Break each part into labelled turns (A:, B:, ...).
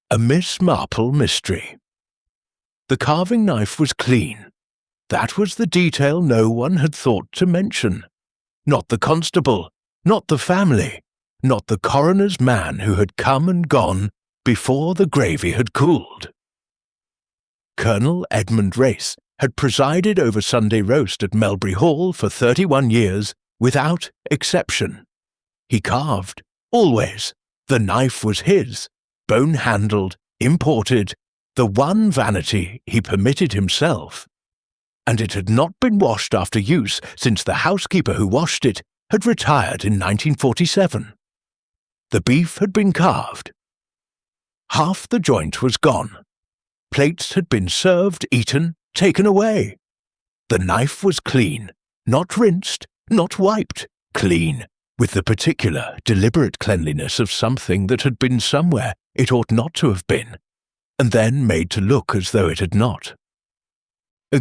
A: A Miss Marple mystery. The carving knife was clean. That was the detail no one had thought to mention. Not the constable, not the family, not the coroner's man who had come and gone before the gravy had cooled. Colonel Edmund Race had presided over Sunday roast at Melbury Hall for 31 years without exception. He carved, always. The knife was his, bone-handled, imported, the one vanity he permitted himself. And it had not been washed after use since the housekeeper who washed it had retired in 1947. The beef had been carved. Half the joint was gone. Plates had been served, eaten, taken away. The knife was clean, not rinsed, not wiped, clean, with the particular, deliberate cleanliness of something that had been somewhere it ought not to have been, and then made to look as though it had not.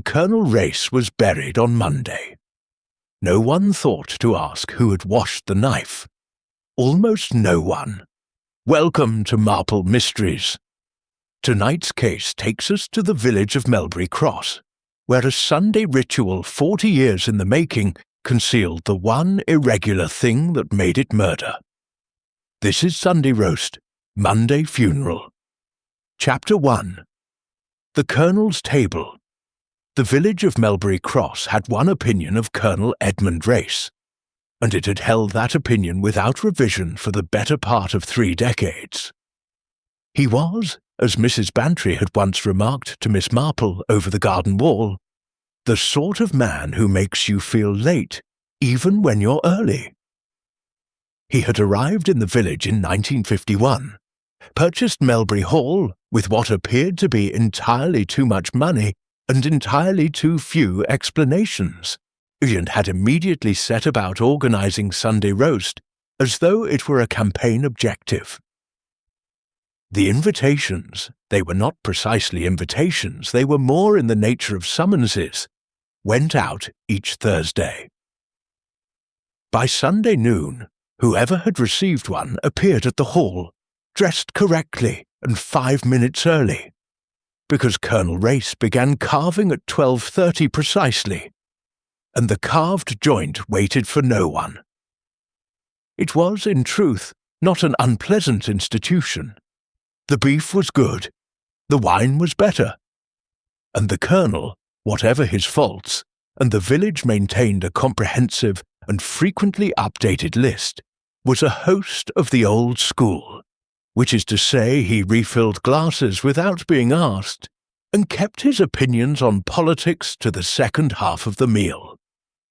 A: Colonel Race was buried on Monday. No one thought to ask who had washed the knife. Almost no one. Welcome to Marple Mysteries. Tonight's case takes us to the village of Melbury Cross, where a Sunday ritual 40 years in the making concealed the one irregular thing that made it murder. This is Sunday Roast, Monday Funeral. Chapter 1. The Colonel's Table. The village of Melbury Cross had one opinion of Colonel Edmund Race, and it had held that opinion without revision for the better part of 3 decades. He was, as Mrs. Bantry had once remarked to Miss Marple over the garden wall, the sort of man who makes you feel late, even when you're early. He had arrived in the village in 1951, purchased Melbury Hall with what appeared to be entirely too much money and entirely too few explanations, and had immediately set about organising Sunday roast as though it were a campaign objective. The invitations, they were not precisely invitations, they were more in the nature of summonses, went out each Thursday. By Sunday noon, whoever had received one appeared at the hall, dressed correctly and 5 minutes early, because Colonel Race began carving at 12:30 precisely, and the carved joint waited for no one. It was, in truth, not an unpleasant institution. The beef was good, the wine was better, and the Colonel, whatever his faults, and the village maintained a comprehensive and frequently updated list, was a host of the old school, which is to say he refilled glasses without being asked, and kept his opinions on politics to the second half of the meal.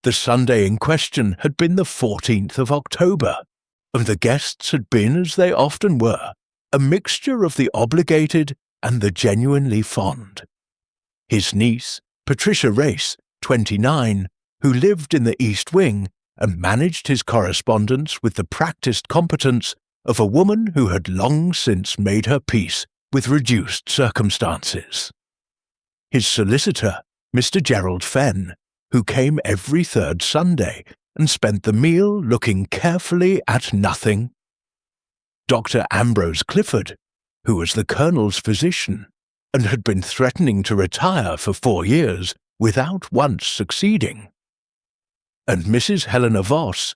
A: The Sunday in question had been the 14th of October, and the guests had been, as they often were, a mixture of the obligated and the genuinely fond. His niece, Patricia Race, 29, who lived in the East Wing and managed his correspondence with the practised competence of a woman who had long since made her peace with reduced circumstances. His solicitor, Mr. Gerald Fenn, who came every 3rd Sunday and spent the meal looking carefully at nothing. Dr. Ambrose Clifford, who was the Colonel's physician, and had been threatening to retire for 4 years without once succeeding. And Mrs. Helena Voss,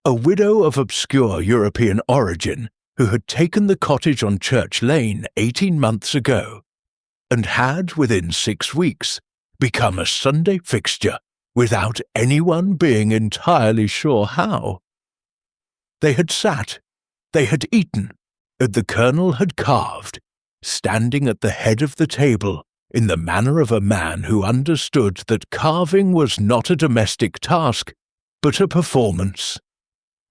A: a widow of obscure European origin who had taken the cottage on Church Lane 18 months ago, and had, within 6 weeks, become a Sunday fixture without anyone being entirely sure how. They had sat, they had eaten, and the Colonel had carved, standing at the head of the table in the manner of a man who understood that carving was not a domestic task, but a performance,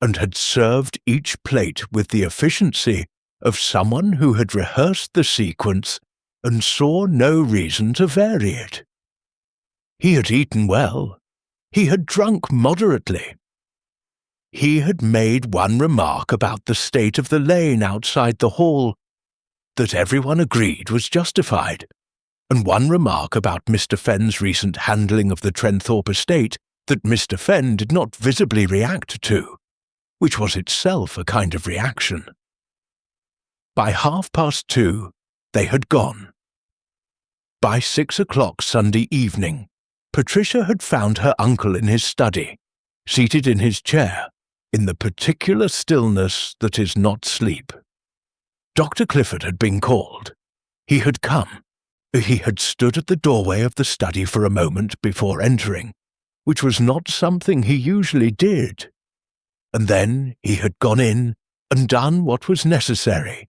A: and had served each plate with the efficiency of someone who had rehearsed the sequence and saw no reason to vary it. He had eaten well. He had drunk moderately. He had made one remark about the state of the lane outside the hall that everyone agreed was justified, and one remark about Mr. Fenn's recent handling of the Trenthorpe estate that Mr. Fenn did not visibly react to, which was itself a kind of reaction. By 2:30, They had gone. By 6 o'clock Sunday evening, Patricia had found her uncle in his study, seated in his chair, in the particular stillness that is not sleep. Dr. Clifford had been called. He had come. He had stood at the doorway of the study for a moment before entering, which was not something he usually did. And then he had gone in and done what was necessary.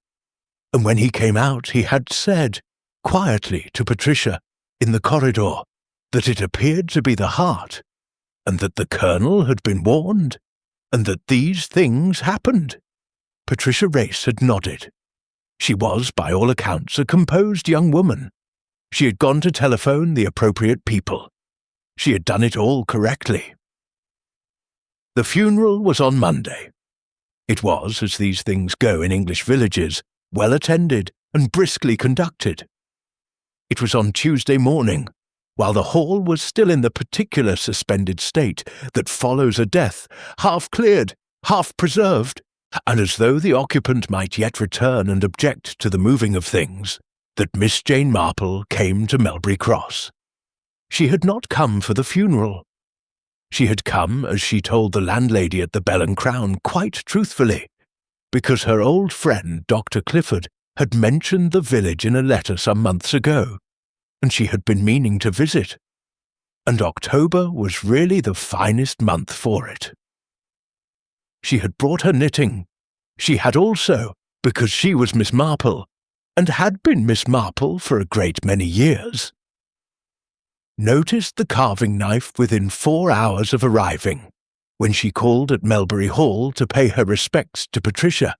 A: And when he came out, he had said, quietly to Patricia, in the corridor, that it appeared to be the heart, and that the Colonel had been warned, and that these things happened. Patricia Race had nodded. She was, by all accounts, a composed young woman. She had gone to telephone the appropriate people. She had done it all correctly. The funeral was on Monday. It was, as these things go in English villages, well attended and briskly conducted. It was on Tuesday morning, while the hall was still in the particular suspended state that follows a death, half cleared, half preserved, and as though the occupant might yet return and object to the moving of things, that Miss Jane Marple came to Melbury Cross. She had not come for the funeral. She had come, as she told the landlady at the Bell and Crown, quite truthfully, because her old friend Dr. Clifford had mentioned the village in a letter some months ago, and she had been meaning to visit, and October was really the finest month for it. She had brought her knitting. She had also, because she was Miss Marple, and had been Miss Marple for a great many years. Noticed the carving knife within 4 hours of arriving, when she called at Melbury Hall to pay her respects to Patricia,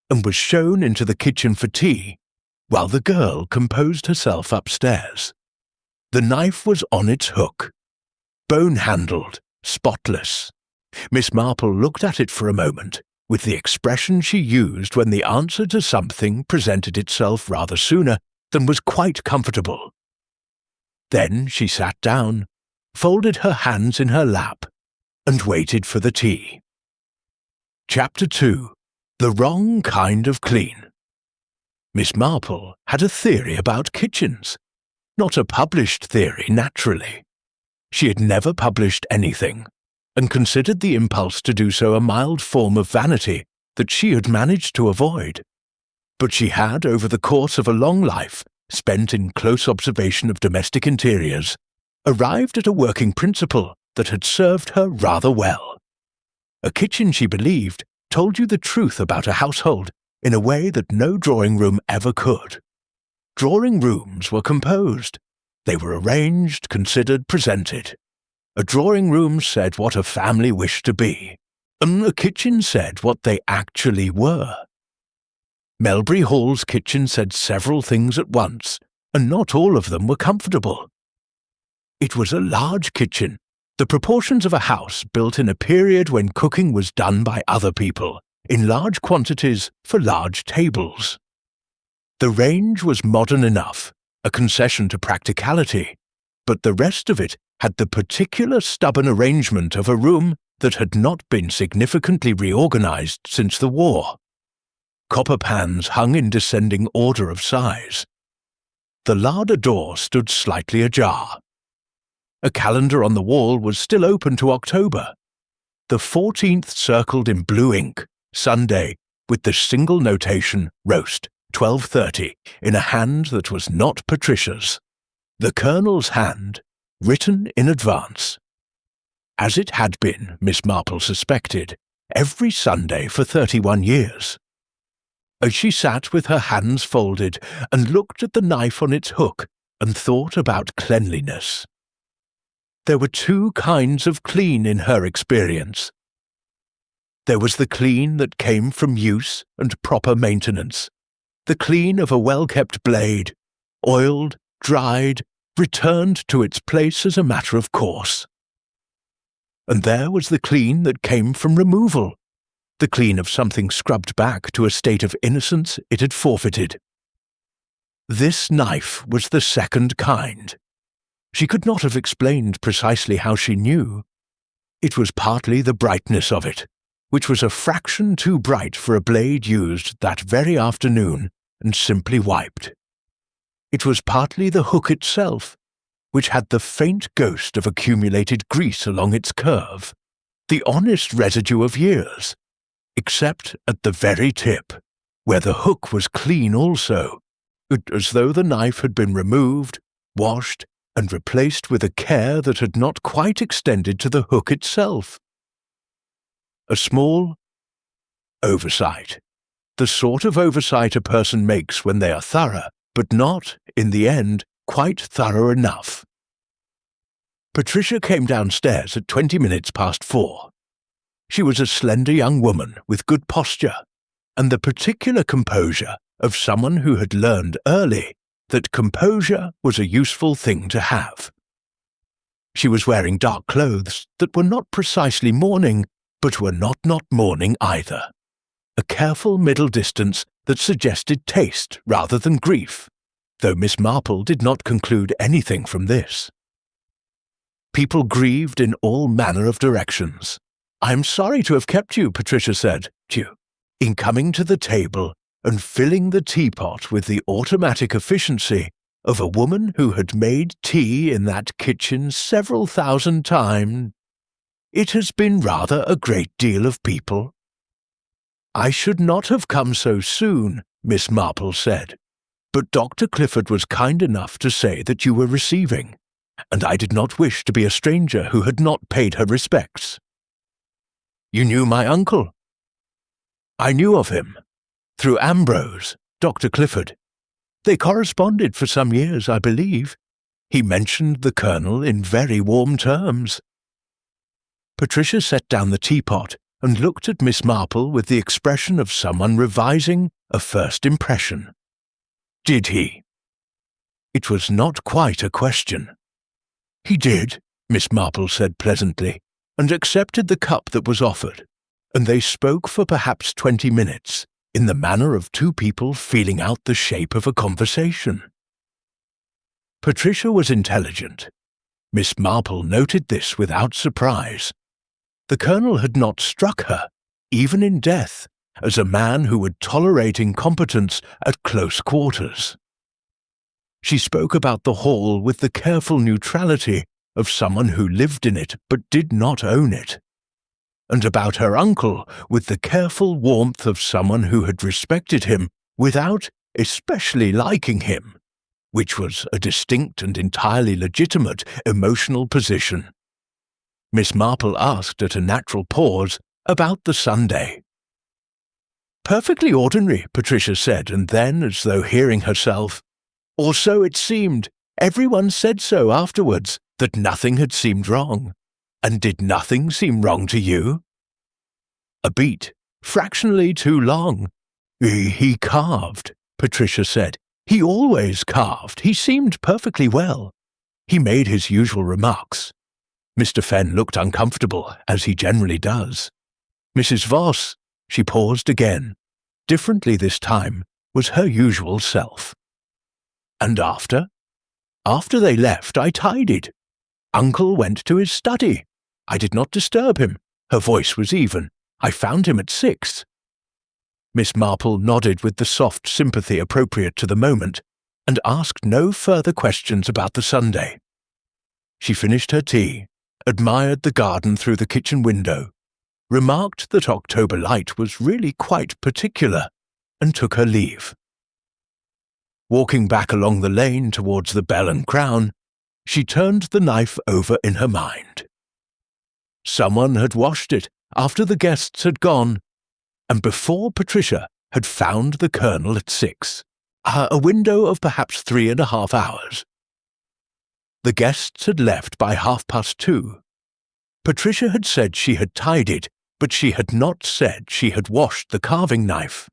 A: and was shown into the kitchen for tea, while the girl composed herself upstairs. The knife was on its hook, bone-handled, spotless. Miss Marple looked at it for a moment, with the expression she used when the answer to something presented itself rather sooner than was quite comfortable. Then she sat down, folded her hands in her lap, and waited for the tea. Chapter 2. The Wrong Kind of Clean. Miss Marple had a theory about kitchens. Not a published theory, naturally. She had never published anything, and considered the impulse to do so a mild form of vanity that she had managed to avoid. But she had, over the course of a long life, spent in close observation of domestic interiors, arrived at a working principle that had served her rather well. A kitchen, she believed, told you the truth about a household in a way that no drawing-room ever could. Drawing-rooms were composed. They were arranged, considered, presented. A drawing-room said what a family wished to be, and a kitchen said what they actually were. Melbury Hall's kitchen said several things at once, and not all of them were comfortable. It was a large kitchen, the proportions of a house built in a period when cooking was done by other people, in large quantities for large tables. The range was modern enough, a concession to practicality, but the rest of it had the particular stubborn arrangement of a room that had not been significantly reorganized since the war. Copper pans hung in descending order of size. The larder door stood slightly ajar. A calendar on the wall was still open to October. The 14th circled in blue ink, Sunday, with the single notation, roast, 12:30, in a hand that was not Patricia's. The Colonel's hand, written in advance. As it had been, Miss Marple suspected, every Sunday for 31 years. As she sat with her hands folded and looked at the knife on its hook and thought about cleanliness. There were two kinds of clean in her experience. There was the clean that came from use and proper maintenance, the clean of a well-kept blade, oiled, dried, returned to its place as a matter of course. And there was the clean that came from removal, the clean of something scrubbed back to a state of innocence it had forfeited. This knife was the second kind. She could not have explained precisely how she knew. It was partly the brightness of it, which was a fraction too bright for a blade used that very afternoon and simply wiped. It was partly the hook itself, which had the faint ghost of accumulated grease along its curve, the honest residue of years, except at the very tip, where the hook was clean also, as though the knife had been removed, washed, and replaced with a care that had not quite extended to the hook itself. A small oversight, the sort of oversight a person makes when they are thorough, but not, in the end, quite thorough enough. Patricia came downstairs at 20 minutes past 4. She was a slender young woman with good posture, and the particular composure of someone who had learned early that composure was a useful thing to have. She was wearing dark clothes that were not precisely mourning, but were not mourning either. A careful middle distance that suggested taste rather than grief, though Miss Marple did not conclude anything from this. People grieved in all manner of directions. "I am sorry to have kept you," Patricia said, in coming to the table and filling the teapot with the automatic efficiency of a woman who had made tea in that kitchen several thousand times. "It has been rather a great deal of people." "I should not have come so soon," Miss Marple said, "but Dr. Clifford was kind enough to say that you were receiving, and I did not wish to be a stranger who had not paid her respects." "You knew my uncle?" "I knew of him. Through Ambrose, Dr. Clifford. They corresponded for some years, I believe. He mentioned the Colonel in very warm terms." Patricia set down the teapot and looked at Miss Marple with the expression of someone revising a first impression. "Did he?" It was not quite a question. "He did," Miss Marple said pleasantly, and accepted the cup that was offered, and they spoke for perhaps 20 minutes, in the manner of two people feeling out the shape of a conversation. Patricia was intelligent. Miss Marple noted this without surprise. The Colonel had not struck her, even in death, as a man who would tolerate incompetence at close quarters. She spoke about the hall with the careful neutrality of someone who lived in it but did not own it, and about her uncle with the careful warmth of someone who had respected him without especially liking him, which was a distinct and entirely legitimate emotional position. Miss Marple asked at a natural pause about the Sunday. "Perfectly ordinary," Patricia said, and then, as though hearing herself, "Or so it seemed. Everyone said so afterwards, that nothing had seemed wrong. And did nothing seem wrong to you?" "A beat, fractionally too long." He carved," Patricia said. "He always carved. He seemed perfectly well. He made his usual remarks." Mr. Fenn looked uncomfortable, as he generally does. Mrs. Voss, she paused again, differently this time, was her usual self. "And after? After they left, I tidied. Uncle went to his study. I did not disturb him. Her voice was even. I found him at 6. Miss Marple nodded with the soft sympathy appropriate to the moment, and asked no further questions about the Sunday. She finished her tea, admired the garden through the kitchen window, remarked that October light was really quite particular, and took her leave. Walking back along the lane towards the Bell and Crown, she turned the knife over in her mind. Someone had washed it after the guests had gone, and before Patricia had found the Colonel at 6, a window of perhaps 3.5 hours. The guests had left by 2:30. Patricia had said she had tidied, but she had not said she had washed the carving knife.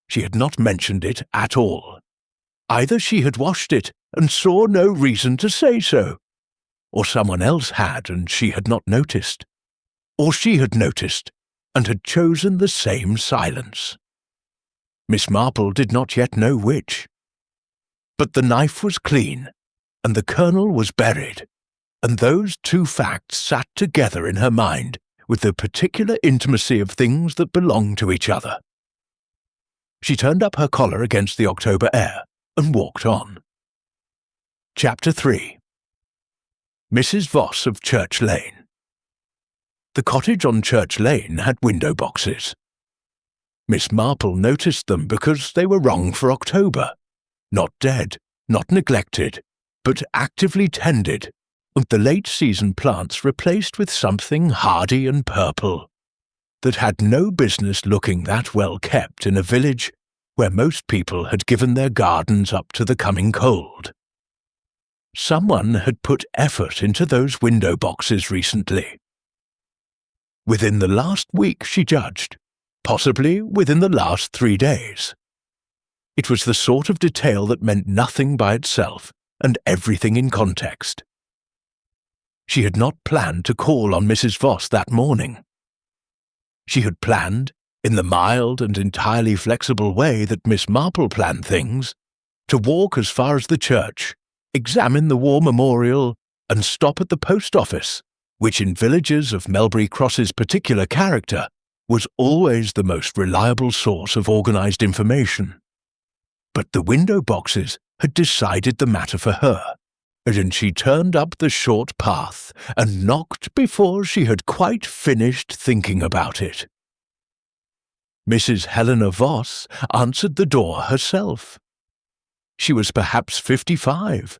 A: She had not mentioned it at all. Either she had washed it and saw no reason to say so, or someone else had and she had not noticed, or she had noticed and had chosen the same silence. Miss Marple did not yet know which. But the knife was clean, and the Colonel was buried, and those two facts sat together in her mind with the particular intimacy of things that belong to each other. She turned up her collar against the October air, and walked on. Chapter 3. Mrs. Voss of Church Lane. The cottage on Church Lane had window boxes. Miss Marple noticed them because they were wrong for October. Not dead, not neglected, but actively tended, and the late-season plants replaced with something hardy and purple that had no business looking that well kept in a village where most people had given their gardens up to the coming cold. Someone had put effort into those window boxes recently. Within the last week, she judged, possibly within the last 3 days. It was the sort of detail that meant nothing by itself and everything in context. She had not planned to call on Mrs. Voss that morning. She had planned, in the mild and entirely flexible way that Miss Marple planned things, to walk as far as the church, examine the war memorial, and stop at the post office, which in villages of Melbury Cross's particular character was always the most reliable source of organised information. But the window boxes had decided the matter for her, and she turned up the short path and knocked before she had quite finished thinking about it. Mrs. Helena Voss answered the door herself. She was perhaps 55,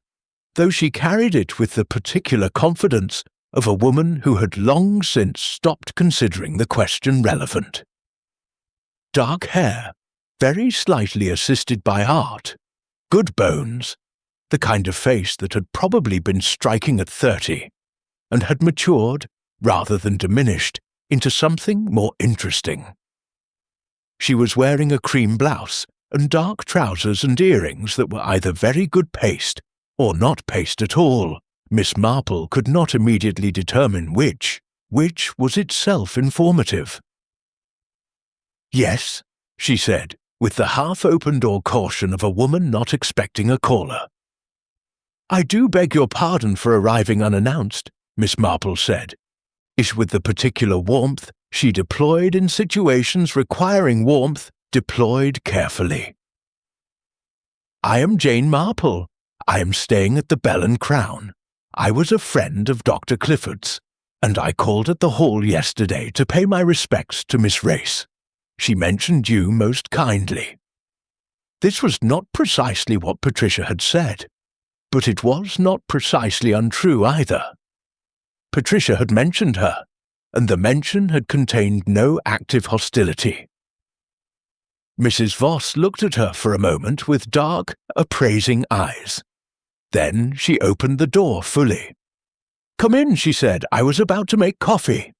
A: though she carried it with the particular confidence of a woman who had long since stopped considering the question relevant. Dark hair, very slightly assisted by art, good bones, the kind of face that had probably been striking at 30, and had matured, rather than diminished, into something more interesting. She was wearing a cream blouse and dark trousers and earrings that were either very good paste or not paste at all. Miss Marple could not immediately determine which was itself informative. "Yes," she said, with the half-open door caution of a woman not expecting a caller. "I do beg your pardon for arriving unannounced," Miss Marple said, with the particular warmth she deployed in situations requiring warmth deployed carefully. "I am Jane Marple. I am staying at the Bell and Crown. I was a friend of Dr. Clifford's, and I called at the hall yesterday to pay my respects to Miss Race. She mentioned you most kindly." This was not precisely what Patricia had said, but it was not precisely untrue either. Patricia had mentioned her, and the mention had contained no active hostility. Mrs. Voss looked at her for a moment with dark, appraising eyes. Then she opened the door fully. "Come in," she said. "I was about to make coffee."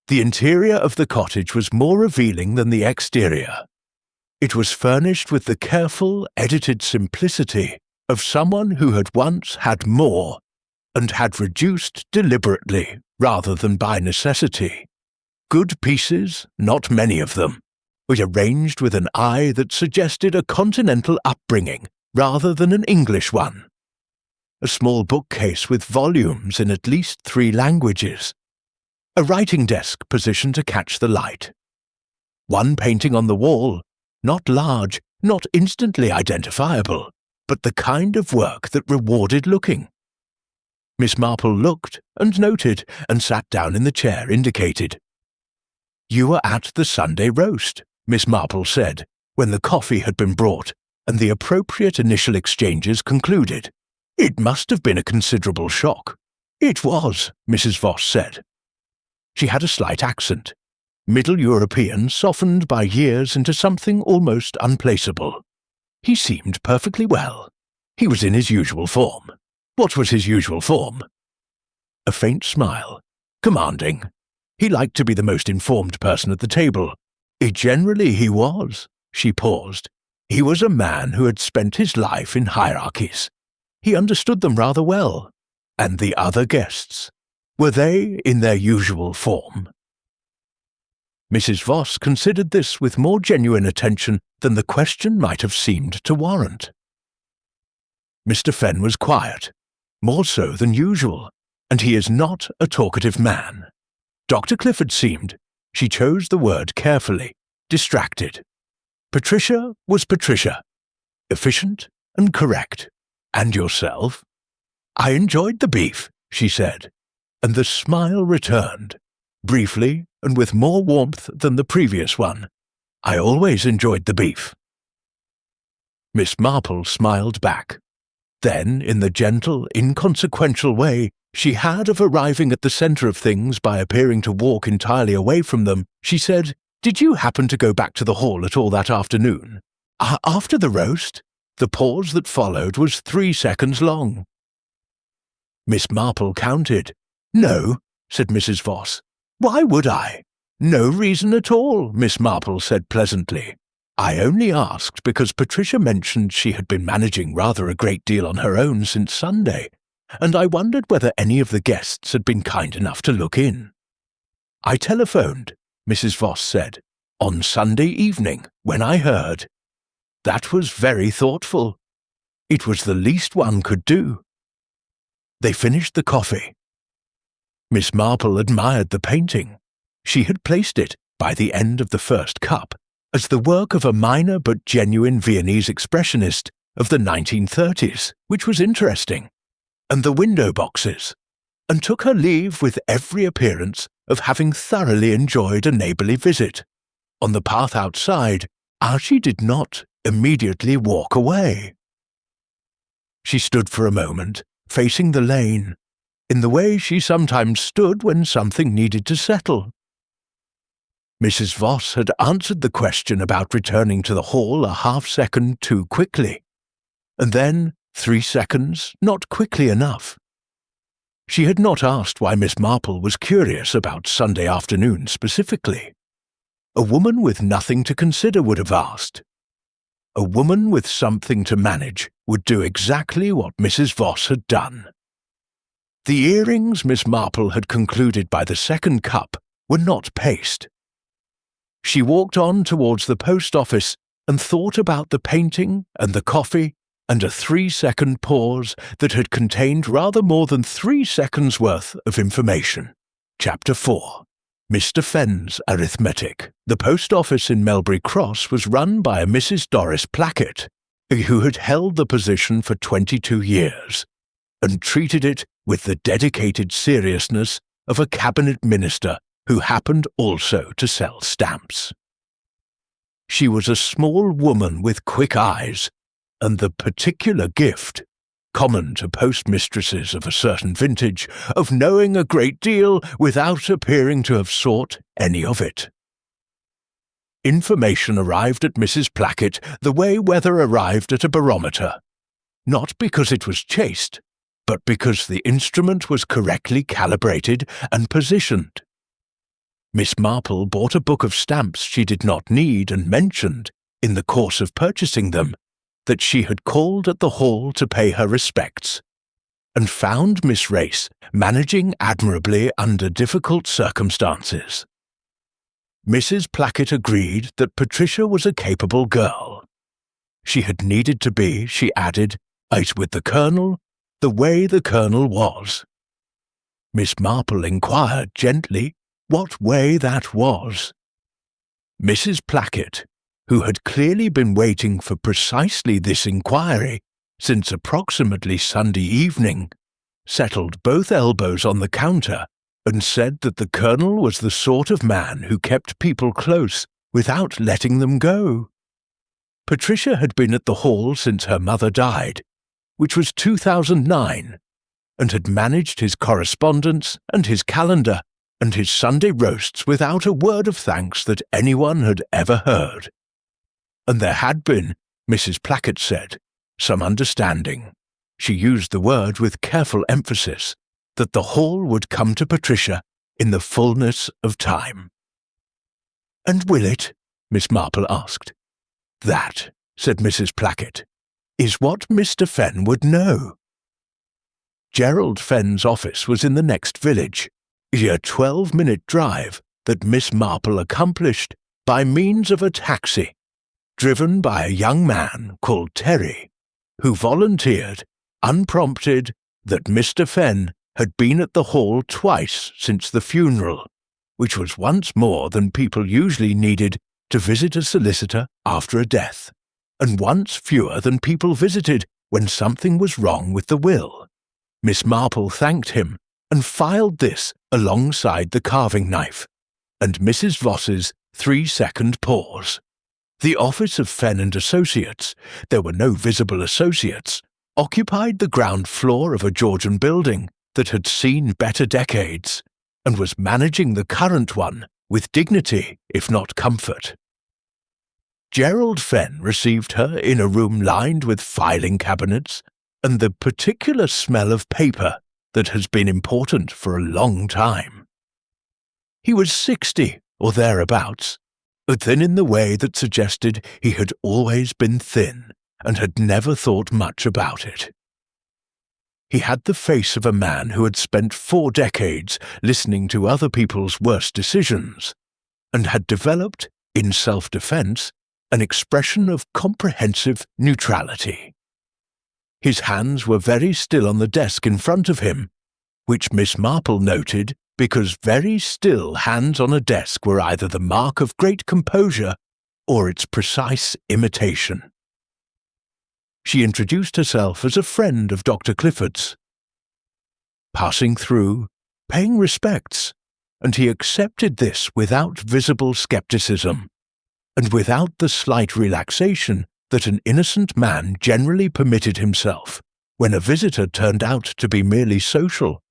A: The interior of the cottage was more revealing than the exterior. It was furnished with the careful, edited simplicity of someone who had once had more, and had reduced deliberately rather than by necessity. Good pieces, not many of them, were arranged with an eye that suggested a continental upbringing rather than an English one. A small bookcase with volumes in at least 3 languages. A writing desk positioned to catch the light. One painting on the wall, not large, not instantly identifiable, but the kind of work that rewarded looking. Miss Marple looked and noted and sat down in the chair indicated. "You were at the Sunday roast," Miss Marple said, when the coffee had been brought and the appropriate initial exchanges concluded. "It must have been a considerable shock." "It was," Mrs. Voss said. She had a slight accent, Middle European softened by years into something almost unplaceable. He seemed perfectly well. He was in his usual form. What was his usual form? A faint smile. Commanding. He liked to be the most informed person at the table. Generally he was. She paused. He was a man who had spent his life in hierarchies. He understood them rather well. And the other guests? Were they in their usual form? Mrs. Voss considered this with more genuine attention than the question might have seemed to warrant. Mr. Fenn was quiet, more so than usual, and he is not a talkative man. Dr. Clifford seemed, she chose the word carefully, distracted. Patricia was Patricia. efficient and correct. And yourself? I enjoyed the beef, she said, and the smile returned, briefly and with more warmth than the previous one. I always enjoyed the beef. Miss Marple smiled back. Then, in the gentle, inconsequential way she had of arriving at the centre of things by appearing to walk entirely away from them, she said, "Did you happen to go back to the hall at all that afternoon?" After the roast?" The pause that followed was 3 seconds long. Miss Marple counted. "No," said Mrs. Voss. "Why would I?" "No reason at all," Miss Marple said pleasantly. "I only asked because Patricia mentioned she had been managing rather a great deal on her own since Sunday, and I wondered whether any of the guests had been kind enough to look in." "I telephoned," Mrs. Voss said, "on Sunday evening, when I heard. That was very thoughtful. It was the least one could do." They finished the coffee. Miss Marple admired the painting. She had placed it, by the end of the first cup, as the work of a minor but genuine Viennese expressionist of the 1930s, which was interesting, and the window boxes, and took her leave with every appearance of having thoroughly enjoyed a neighbourly visit. On the path outside, Archie did not immediately walk away. She stood for a moment, facing the lane, in the way she sometimes stood when something needed to settle. Mrs. Voss had answered the question about returning to the hall a half-second too quickly, and then 3 seconds not quickly enough. She had not asked why Miss Marple was curious about Sunday afternoon specifically. A woman with nothing to consider would have asked. A woman with something to manage would do exactly what Mrs. Voss had done. The earrings, Miss Marple had concluded by the second cup, were not paste. She walked on towards the post office and thought about the painting and the coffee and a 3-second pause that had contained rather more than 3 seconds' worth of information. Chapter 4. Mr. Fenn's Arithmetic. The post office in Melbury Cross was run by a Mrs. Doris Plackett, who had held the position for 22 years, and treated it with the dedicated seriousness of a cabinet minister who happened also to sell stamps. She was a small woman with quick eyes, and the particular gift, common to postmistresses of a certain vintage, of knowing a great deal without appearing to have sought any of it. Information arrived at Mrs. Plackett the way weather arrived at a barometer, not because it was chased, but because the instrument was correctly calibrated and positioned. Miss Marple bought a book of stamps she did not need and mentioned, in the course of purchasing them, that she had called at the hall to pay her respects, and found Miss Race managing admirably under difficult circumstances. Mrs. Plackett agreed that Patricia was a capable girl. She had needed to be, she added, out with the Colonel, the way the Colonel was. Miss Marple inquired gently what way that was. Mrs. Plackett, who had clearly been waiting for precisely this inquiry since approximately Sunday evening, settled both elbows on the counter and said that the Colonel was the sort of man who kept people close without letting them go. Patricia had been at the hall since her mother died, which was 2009, and had managed his correspondence and his calendar and his Sunday roasts without a word of thanks that anyone had ever heard. And there had been, Mrs. Plackett said, some understanding, she used the word with careful emphasis, that the hall would come to Patricia in the fullness of time. "And will it?" Miss Marple asked. "That," said Mrs. Plackett, "is what Mr. Fenn would know." Gerald Fenn's office was in the next village, a 12-minute drive that Miss Marple accomplished by means of a taxi, driven by a young man called Terry, who volunteered, unprompted, that Mr. Fenn had been at the hall twice since the funeral, which was once more than people usually needed to visit a solicitor after a death. and once fewer than people visited when something was wrong with the will. Miss Marple thanked him and filed this alongside the carving knife and Mrs. Voss's 3-second pause. The office of Fenn and Associates, there were no visible associates, occupied the ground floor of a Georgian building that had seen better decades and was managing the current one with dignity, if not comfort. Gerald Fenn received her in a room lined with filing cabinets and the particular smell of paper that has been important for a long time. He was 60 or thereabouts, but thin in the way that suggested he had always been thin and had never thought much about it. He had the face of a man who had spent 4 decades listening to other people's worst decisions and had developed, in self-defense, an expression of comprehensive neutrality. His hands were very still on the desk in front of him, which Miss Marple noted because very still hands on a desk were either the mark of great composure or its precise imitation. She introduced herself as a friend of Dr. Clifford's. Passing through, paying respects, and he accepted this without visible skepticism, and without the slight relaxation that an innocent man generally permitted himself when a visitor turned out to be merely social.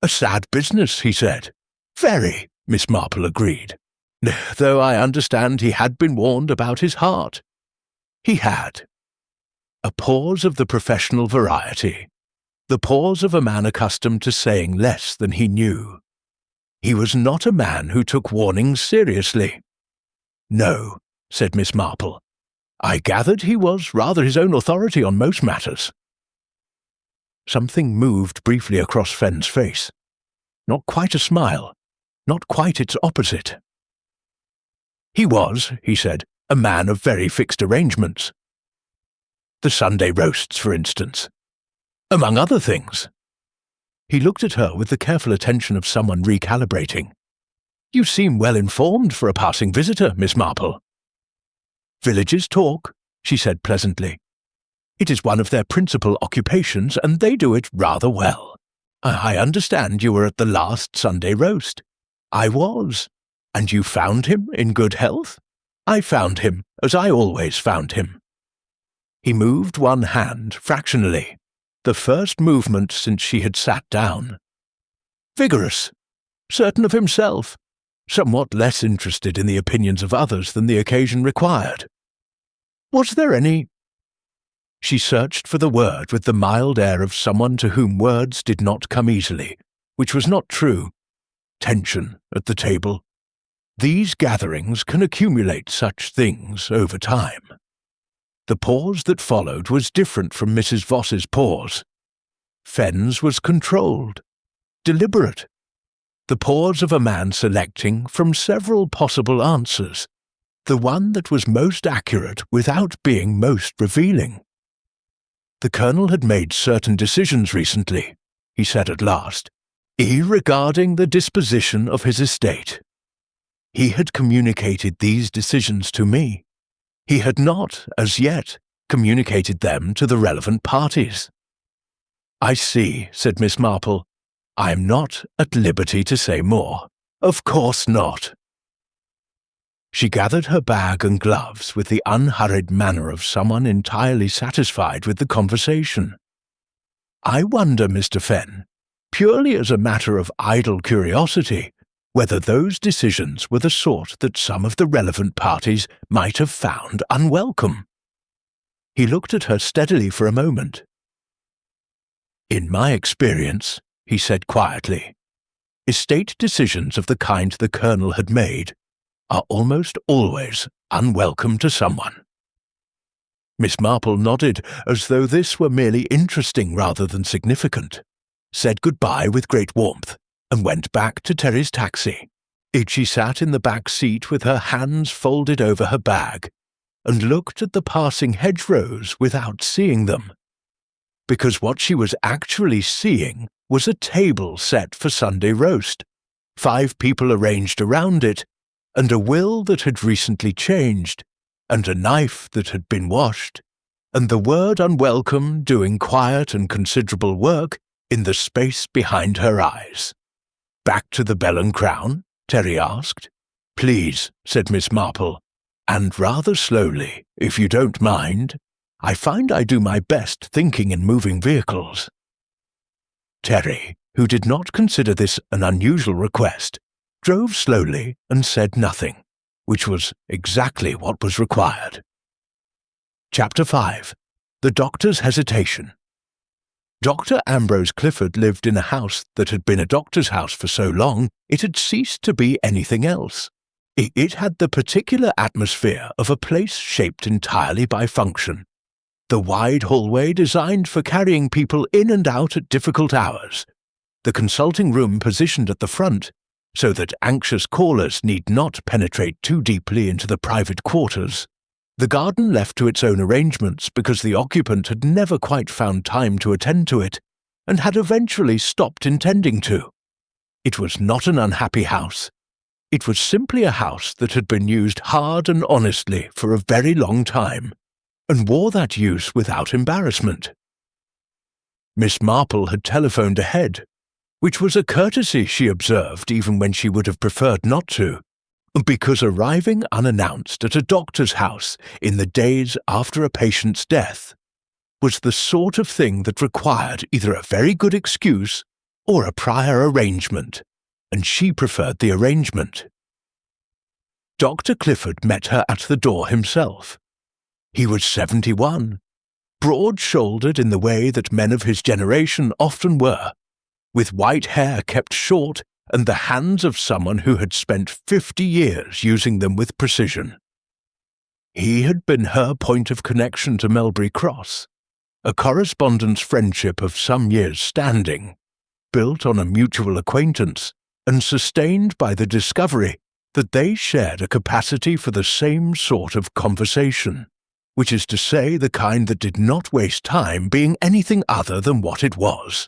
A: "A sad business," he said. "Very," Miss Marple agreed, "though I understand he had been warned about his heart." He had. A pause of the professional variety, the pause of a man accustomed to saying less than he knew. He was not a man who took warnings seriously. "No," said Miss Marple. "I gathered he was rather his own authority on most matters." Something moved briefly across Fenn's face. Not quite a smile, not quite its opposite. "He was," he said, "a man of very fixed arrangements. The Sunday roasts, for instance. Among other things." He looked at her with the careful attention of someone recalibrating. "You seem well informed for a passing visitor, Miss Marple." "Villagers talk," she said pleasantly. "It is one of their principal occupations, and they do it rather well. I understand you were at the last Sunday roast." "I was." "And you found him in good health?" "I found him, as I always found him." He moved one hand fractionally, the first movement since she had sat down. "Vigorous, certain of himself, somewhat less interested in the opinions of others than the occasion required. Was there any—" She searched for the word with the mild air of someone to whom words did not come easily, which was not true. Tension at the table. These gatherings can accumulate such things over time. The pause that followed was different from Mrs. Voss's pause. Fenn's was controlled, deliberate. The pause of a man selecting from several possible answers, the one that was most accurate without being most revealing. "The Colonel had made certain decisions recently," he said at last, "regarding the disposition of his estate. He had communicated these decisions to me. He had not, as yet, communicated them to the relevant parties." "I see," said Miss Marple. "I am not at liberty to say more." "Of course not." She gathered her bag and gloves with the unhurried manner of someone entirely satisfied with the conversation. "I wonder, Mr. Fenn, purely as a matter of idle curiosity, whether those decisions were the sort that some of the relevant parties might have found unwelcome." He looked at her steadily for a moment. "In my experience," he said quietly, "estate decisions of the kind the Colonel had made are almost always unwelcome to someone." Miss Marple nodded as though this were merely interesting rather than significant, said goodbye with great warmth, and went back to Terry's taxi. She sat in the back seat with her hands folded over her bag, and looked at the passing hedgerows without seeing them, because what she was actually seeing was a table set for Sunday roast, 5 people arranged around it, and a will that had recently changed, and a knife that had been washed, and the word unwelcome doing quiet and considerable work in the space behind her eyes. "Back to the Bell and Crown?" Terry asked. "Please," said Miss Marple, "and rather slowly, if you don't mind. I find I do my best thinking in moving vehicles." Terry, who did not consider this an unusual request, drove slowly and said nothing, which was exactly what was required. Chapter 5. The Doctor's Hesitation. Dr. Ambrose Clifford lived in a house that had been a doctor's house for so long it had ceased to be anything else. It had the particular atmosphere of a place shaped entirely by function. The wide hallway designed for carrying people in and out at difficult hours. The consulting room positioned at the front, so that anxious callers need not penetrate too deeply into the private quarters. The garden left to its own arrangements because the occupant had never quite found time to attend to it, and had eventually stopped intending to. It was not an unhappy house. It was simply a house that had been used hard and honestly for a very long time, and wore that use without embarrassment. Miss Marple had telephoned ahead, which was a courtesy, she observed, even when she would have preferred not to, because arriving unannounced at a doctor's house in the days after a patient's death was the sort of thing that required either a very good excuse or a prior arrangement, and she preferred the arrangement. Dr. Clifford met her at the door himself. He was 71, broad-shouldered in the way that men of his generation often were, with white hair kept short and the hands of someone who had spent 50 years using them with precision. He had been her point of connection to Melbury Cross, a correspondence friendship of some years' standing, built on a mutual acquaintance and sustained by the discovery that they shared a capacity for the same sort of conversation, which is to say the kind that did not waste time being anything other than what it was.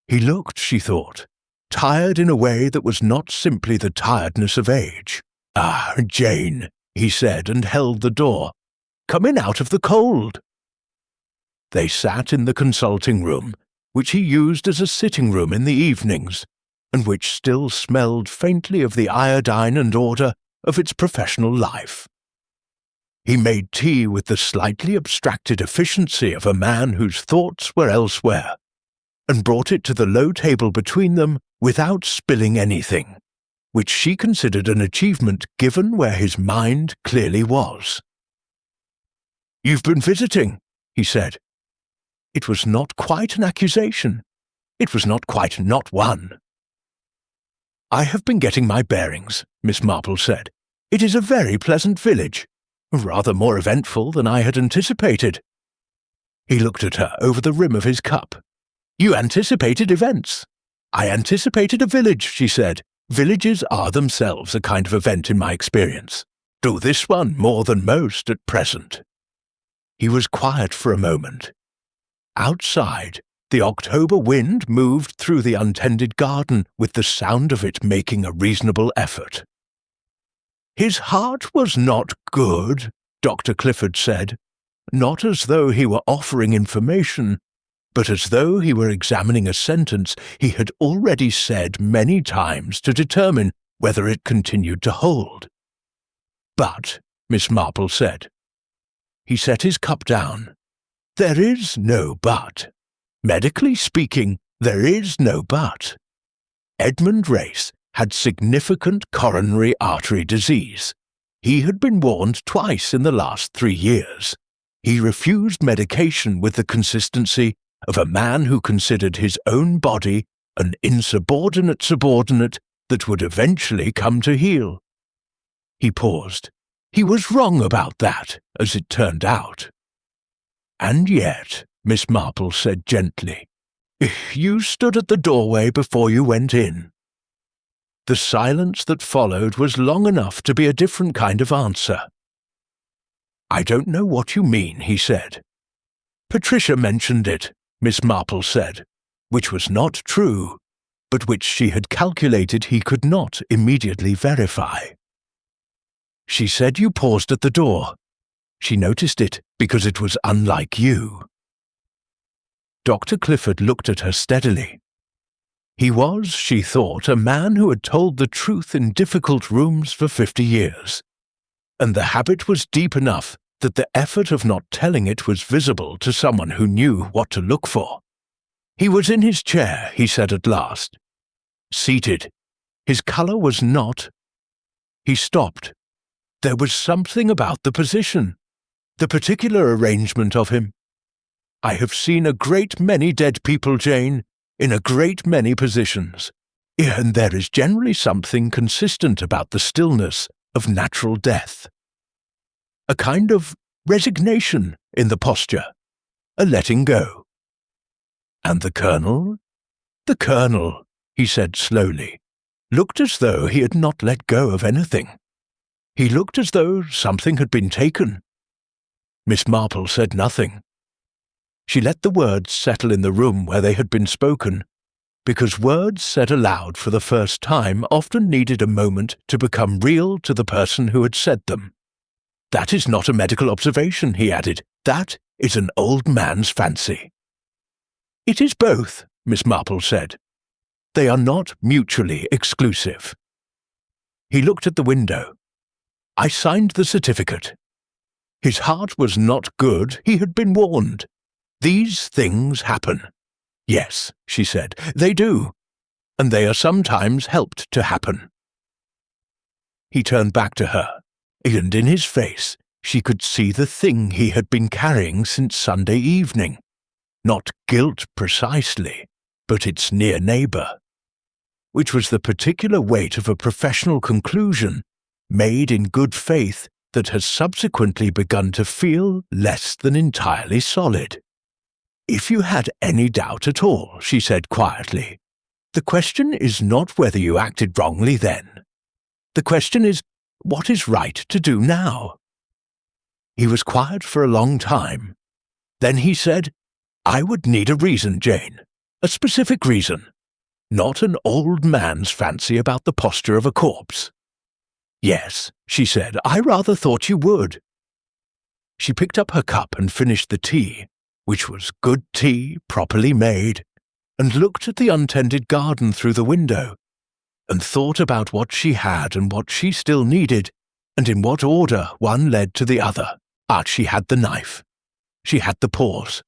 A: He looked, she thought, tired in a way that was not simply the tiredness of age. "Ah, Jane," he said, and held the door. "Come in out of the cold." They sat in the consulting room, which he used as a sitting room in the evenings, and which still smelled faintly of the iodine and order of its professional life. He made tea with the slightly abstracted efficiency of a man whose thoughts were elsewhere, and brought it to the low table between them without spilling anything, which she considered an achievement given where his mind clearly was. "You've been visiting," he said. It was not quite an accusation. It was not quite not one. "I have been getting my bearings," Miss Marple said. "It is a very pleasant village, rather more eventful than I had anticipated." He looked at her over the rim of his cup. "You anticipated events." "I anticipated a village," she said. "Villages are themselves a kind of event in my experience, though this one more than most at present." He was quiet for a moment. Outside, the October wind moved through the untended garden with the sound of it making a reasonable effort. "His heart was not good," Dr. Clifford said, not as though he were offering information, but as though he were examining a sentence he had already said many times to determine whether it continued to hold. "But," Miss Marple said. He set his cup down. "There is no but. Medically speaking, there is no but. Edmund Race had significant coronary artery disease. He had been warned twice in the last 3 years. He refused medication with the consistency of a man who considered his own body an insubordinate subordinate that would eventually come to heel." He paused. "He was wrong about that, as it turned out." "And yet," Miss Marple said gently, "you stood at the doorway before you went in." The silence that followed was long enough to be a different kind of answer. "I don't know what you mean," he said. "Patricia mentioned it," Miss Marple said, which was not true, but which she had calculated he could not immediately verify. She said you paused at the door. She noticed it because it was unlike you." Dr. Clifford looked at her steadily. He was, she thought, a man who had told the truth in difficult rooms for 50 years, and the habit was deep enough that the effort of not telling it was visible to someone who knew what to look for. He was in his chair, he said at last. Seated. His colour was not. He stopped. There was something about the position, the particular arrangement of him. "I have seen a great many dead people, Jane, in a great many positions, and there is generally something consistent about the stillness of natural death. A kind of resignation in the posture, a letting go." "And the Colonel?" "The Colonel," he said slowly, looked as though he had not let go of anything. He looked as though something had been taken. Miss Marple said nothing. She let the words settle in the room where they had been spoken, because words said aloud for the first time often needed a moment to become real to the person who had said them. "That is not a medical observation," he added. "That is an old man's fancy." "It is both," Miss Marple said. "They are not mutually exclusive." He looked at the window. "I signed the certificate." His heart was not good, he had been warned. "These things happen." "Yes," she said, "they do, and they are sometimes helped to happen." He turned back to her, and in his face she could see the thing he had been carrying since Sunday evening. Not guilt precisely, but its near neighbour, which was the particular weight of a professional conclusion made in good faith that has subsequently begun to feel less than entirely solid. "If you had any doubt at all," she said quietly, "the question is not whether you acted wrongly then. The question is, what is right to do now?" He was quiet for a long time. Then he said, "I would need a reason, Jane, a specific reason, not an old man's fancy about the posture of a corpse." "Yes," she said, "I rather thought you would." She picked up her cup and finished the tea, which was good tea, properly made, and looked at the untended garden through the window, and thought about what she had and what she still needed, and in what order one led to the other. She had the knife. She had the pause.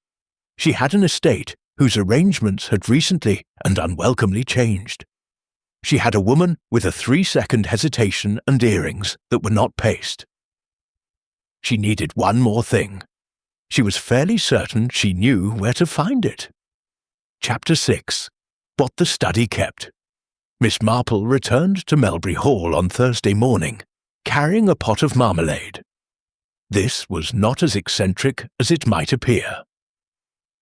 A: She had an estate whose arrangements had recently and unwelcomely changed. She had a woman with a 3-second hesitation and earrings that were not paste. She needed one more thing. She was fairly certain she knew where to find it. Chapter 6. What the Study Kept. Miss Marple returned to Melbury Hall on Thursday morning, carrying a pot of marmalade. This was not as eccentric as it might appear.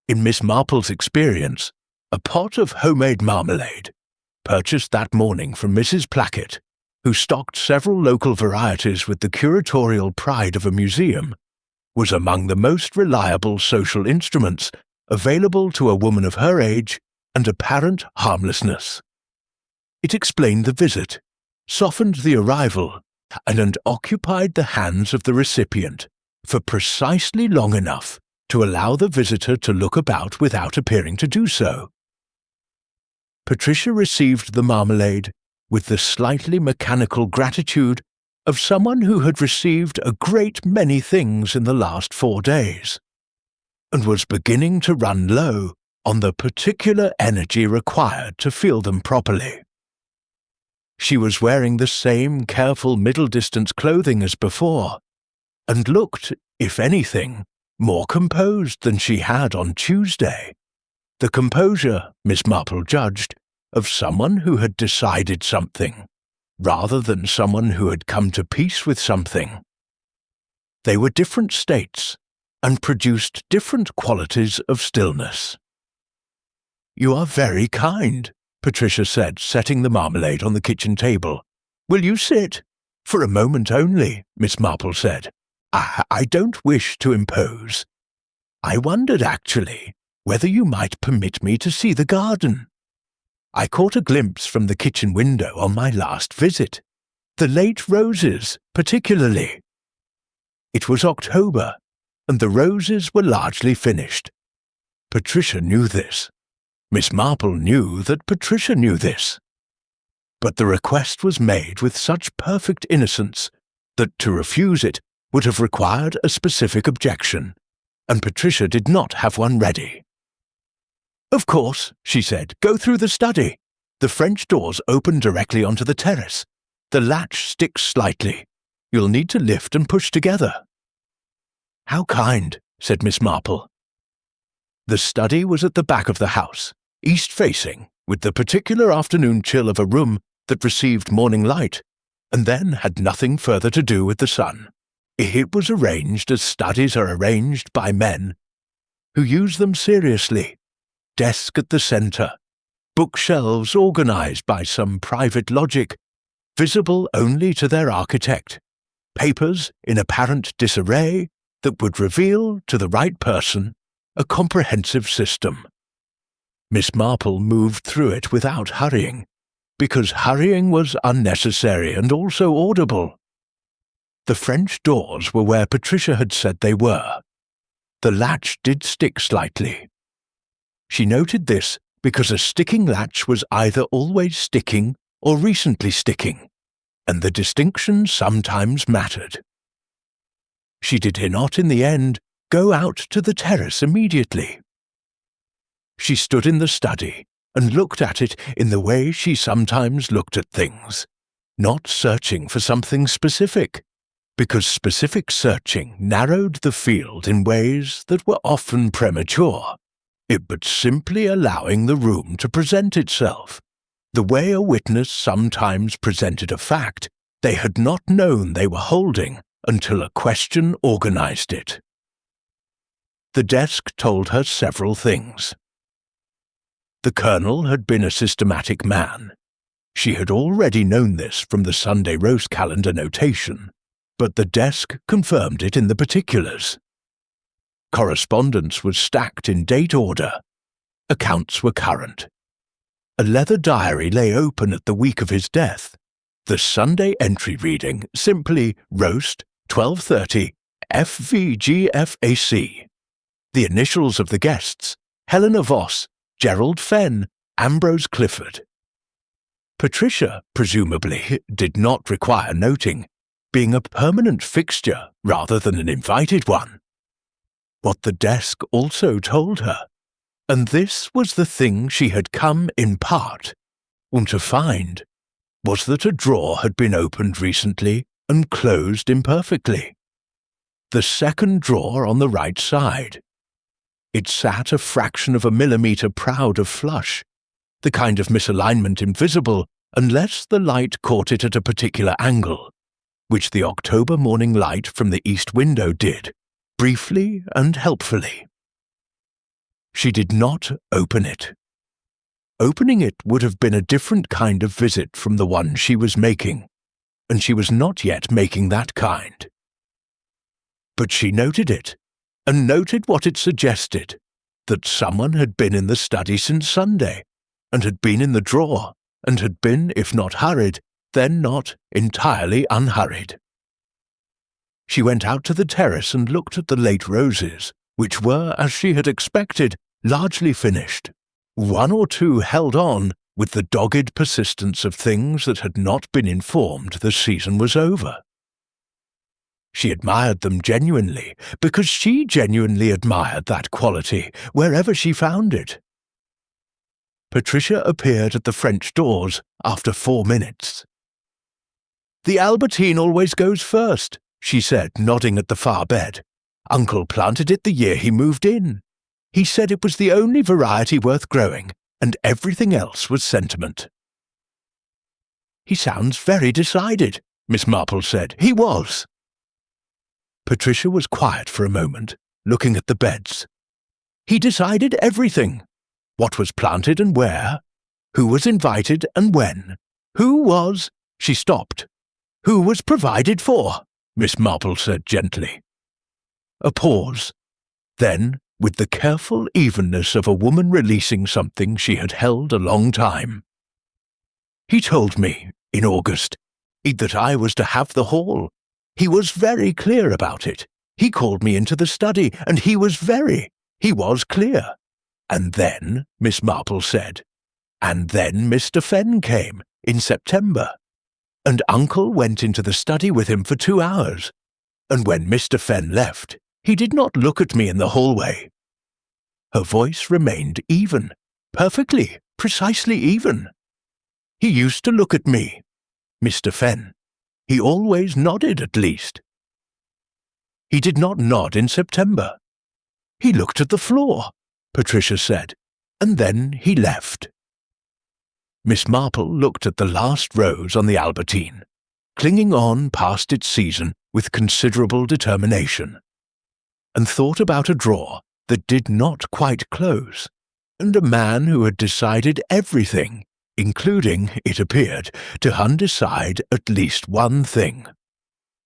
A: In Miss Marple's experience, a pot of homemade marmalade, purchased that morning from Mrs. Plackett, who stocked several local varieties with the curatorial pride of a museum, was among the most reliable social instruments available to a woman of her age and apparent harmlessness. It explained the visit, softened the arrival, and occupied the hands of the recipient for precisely long enough to allow the visitor to look about without appearing to do so. Patricia received the marmalade with the slightly mechanical gratitude of someone who had received a great many things in the last 4 days, and was beginning to run low on the particular energy required to feel them properly. She was wearing the same careful middle-distance clothing as before, and looked, if anything, more composed than she had on Tuesday. The composure, Miss Marple judged, of someone who had decided something, rather than someone who had come to peace with something. They were different states, and produced different qualities of stillness. "You are very kind," Patricia said, setting the marmalade on the kitchen table. "Will you sit?" "For a moment only," Miss Marple said. I don't wish to impose. I wondered, actually, whether you might permit me to see the garden. I caught a glimpse from the kitchen window on my last visit. The late roses, particularly. It was October, and the roses were largely finished. Patricia knew this. Miss Marple knew that Patricia knew this. But the request was made with such perfect innocence that to refuse it would have required a specific objection, and Patricia did not have one ready. "Of course," she said, "go through the study. The French doors open directly onto the terrace. The latch sticks slightly. You'll need to lift and push together." "How kind," said Miss Marple. The study was at the back of the house, east-facing, with the particular afternoon chill of a room that received morning light, and then had nothing further to do with the sun. It was arranged as studies are arranged by men who use them seriously. Desk at the centre, bookshelves organized by some private logic, visible only to their architect, papers in apparent disarray that would reveal to the right person a comprehensive system. Miss Marple moved through it without hurrying, because hurrying was unnecessary and also audible. The French doors were where Patricia had said they were. The latch did stick slightly. She noted this because a sticking latch was either always sticking or recently sticking, and the distinction sometimes mattered. She did not, in the end, go out to the terrace immediately. She stood in the study and looked at it in the way she sometimes looked at things, not searching for something specific, because specific searching narrowed the field in ways that were often premature, but simply allowing the room to present itself, the way a witness sometimes presented a fact they had not known they were holding until a question organized it. The desk told her several things. The Colonel had been a systematic man. She had already known this from the Sunday roast calendar notation, but the desk confirmed it in the particulars. Correspondence was stacked in date order. Accounts were current. A leather diary lay open at the week of his death. The Sunday entry reading simply Roast 12:30 FVGFAC. The initials of the guests, Helena Voss, Gerald Fenn, Ambrose Clifford. Patricia, presumably, did not require noting, being a permanent fixture rather than an invited one. What the desk also told her, and this was the thing she had come in part, to find, was that a drawer had been opened recently and closed imperfectly. The second drawer on the right side. It sat a fraction of a millimetre proud of flush, the kind of misalignment invisible unless the light caught it at a particular angle, which the October morning light from the east window did, briefly and helpfully. She did not open it. Opening it would have been a different kind of visit from the one she was making, and she was not yet making that kind. But she noted it, and noted what it suggested, that someone had been in the study since Sunday, and had been in the drawer, and had been, if not hurried, then not entirely unhurried. She went out to the terrace and looked at the late roses, which were, as she had expected, largely finished. One or two held on with the dogged persistence of things that had not been informed the season was over. She admired them genuinely, because she genuinely admired that quality wherever she found it. Patricia appeared at the French doors after 4 minutes. "The Albertine always goes first," she said, nodding at the far bed. "Uncle planted it the year he moved in. He said it was the only variety worth growing, and everything else was sentiment." "He sounds very decided," Miss Marple said. "He was." Patricia was quiet for a moment, looking at the beds. "He decided everything. What was planted and where, who was invited and when, who was—" She stopped. "Who was provided for," Miss Marple said gently. A pause. Then, with the careful evenness of a woman releasing something she had held a long time. "He told me, in August, that I was to have the hall. He was very clear about it. He called me into the study, and he was clear. And then, Miss Marple said, and then Mr. Fenn came, in September, and Uncle went into the study with him for 2 hours, and when Mr. Fenn left, he did not look at me in the hallway. Her voice remained even, perfectly, precisely even. He used to look at me, Mr. Fenn. He always nodded, at least. He did not nod in September. He looked at the floor, Patricia said, and then he left. Miss Marple looked at the last rose on the Albertine, clinging on past its season with considerable determination, and thought about a drawer that did not quite close, and a man who had decided everything, including, it appeared, to undecide at least one thing,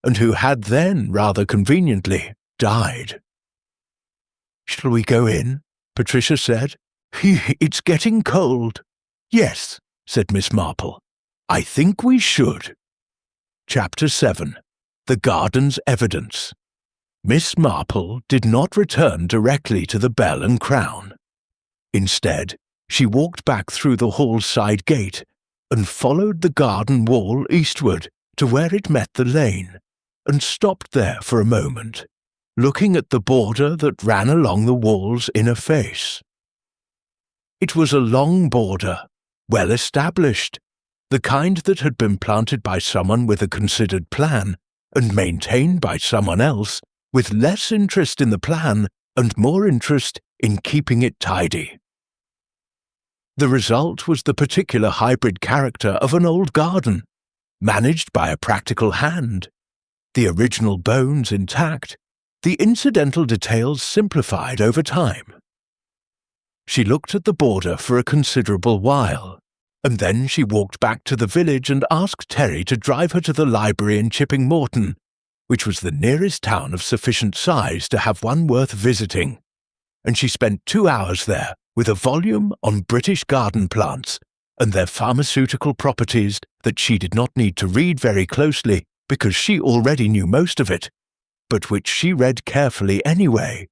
A: and who had then, rather conveniently, died. "Shall we go in?" Patricia said. "It's getting cold." "Yes," said Miss Marple. "I think we should." Chapter 7. The Garden's Evidence. Miss Marple did not return directly to the Bell and Crown. Instead, she walked back through the hall's side gate and followed the garden wall eastward to where it met the lane, and stopped there for a moment, looking at the border that ran along the wall's inner face. It was a long border, well established, the kind that had been planted by someone with a considered plan and maintained by someone else with less interest in the plan and more interest in keeping it tidy. The result was the particular hybrid character of an old garden, managed by a practical hand, the original bones intact, the incidental details simplified over time. She looked at the border for a considerable while, and then she walked back to the village and asked Terry to drive her to the library in Chipping Morton, which was the nearest town of sufficient size to have one worth visiting, and she spent 2 hours there with a volume on British garden plants and their pharmaceutical properties that she did not need to read very closely because she already knew most of it, but which she read carefully anyway,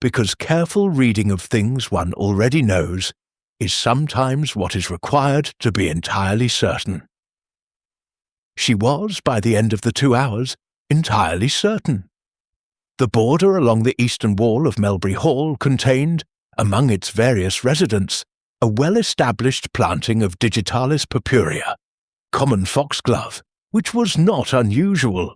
A: because careful reading of things one already knows is sometimes what is required to be entirely certain. She was, by the end of the 2 hours, entirely certain. The border along the eastern wall of Melbury Hall contained, among its various residents, a well-established planting of Digitalis purpurea, common foxglove, which was not unusual.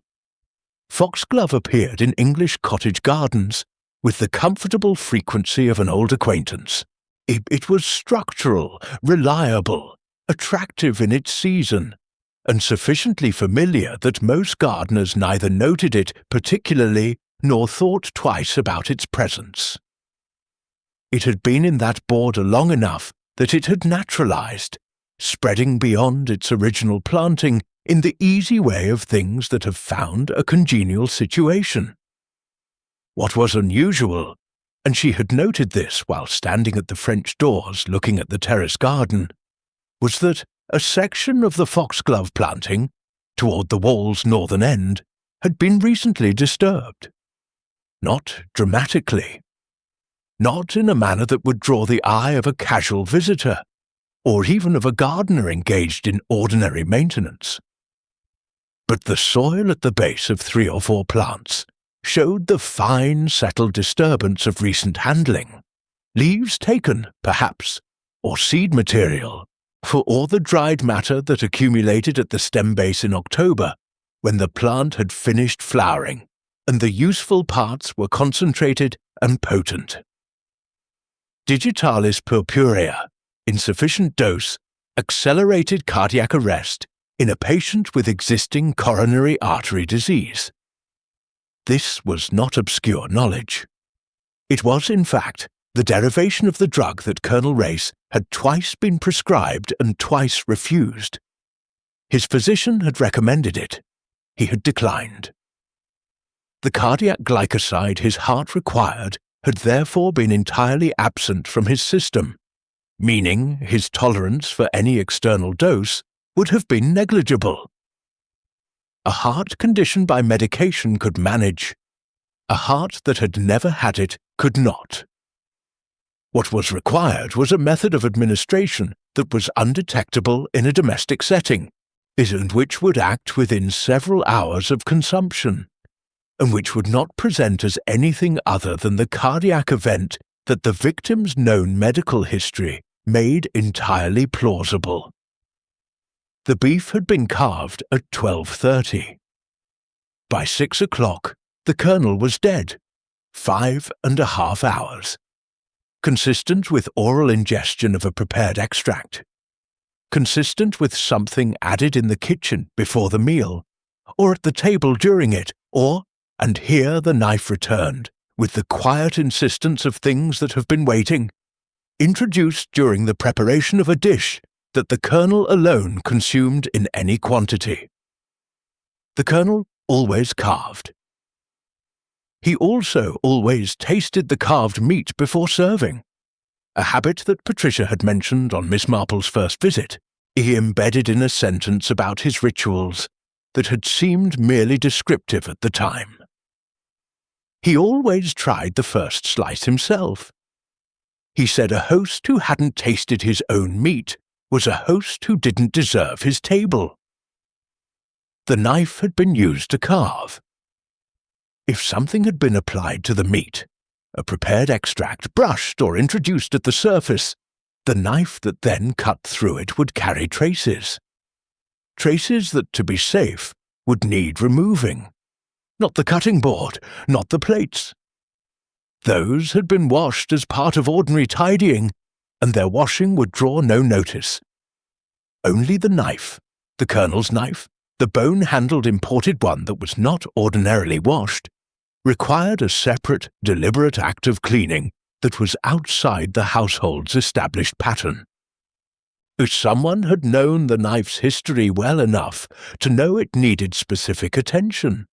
A: Foxglove appeared in English cottage gardens with the comfortable frequency of an old acquaintance. It was structural, reliable, attractive in its season, and sufficiently familiar that most gardeners neither noted it particularly nor thought twice about its presence. It had been in that border long enough that it had naturalized, spreading beyond its original planting in the easy way of things that have found a congenial situation. What was unusual, and she had noted this while standing at the French doors looking at the terrace garden, was that a section of the foxglove planting, toward the wall's northern end, had been recently disturbed. Not dramatically. Not in a manner that would draw the eye of a casual visitor, or even of a gardener engaged in ordinary maintenance. But the soil at the base of 3 or 4 plants showed the fine, settled disturbance of recent handling, leaves taken, perhaps, or seed material, for all the dried matter that accumulated at the stem base in October, when the plant had finished flowering, and the useful parts were concentrated and potent. Digitalis purpurea, in sufficient dose, accelerated cardiac arrest in a patient with existing coronary artery disease. This was not obscure knowledge. It was, in fact, the derivation of the drug that Colonel Race had twice been prescribed and twice refused. His physician had recommended it. He had declined. The cardiac glycoside his heart required had therefore been entirely absent from his system, meaning his tolerance for any external dose would have been negligible. a heart condition by medication could manage. A heart that had never had it could not. What was required was a method of administration that was undetectable in a domestic setting, and which would act within several hours of consumption, and which would not present as anything other than the cardiac event that the victim's known medical history made entirely plausible. The beef had been carved at 12:30. By 6 o'clock, the Colonel was dead, 5.5 hours. Consistent with oral ingestion of a prepared extract. Consistent with something added in the kitchen before the meal, or at the table during it, or, and here the knife returned, with the quiet insistence of things that have been waiting, introduced during the preparation of a dish that the Colonel alone consumed in any quantity. The Colonel always carved. He also always tasted the carved meat before serving, a habit that Patricia had mentioned on Miss Marple's first visit. He embedded in a sentence about his rituals that had seemed merely descriptive at the time. He always tried the first slice himself. He said a host who hadn't tasted his own meat was a host who didn't deserve his table. The knife had been used to carve. If something had been applied to the meat, a prepared extract brushed or introduced at the surface, the knife that then cut through it would carry traces. Traces that, to be safe, would need removing. Not the cutting board, not the plates. Those had been washed as part of ordinary tidying, and their washing would draw no notice. Only the knife, the Colonel's knife, the bone-handled imported one that was not ordinarily washed, required a separate, deliberate act of cleaning that was outside the household's established pattern. If someone had known the knife's history well enough to know it needed specific attention,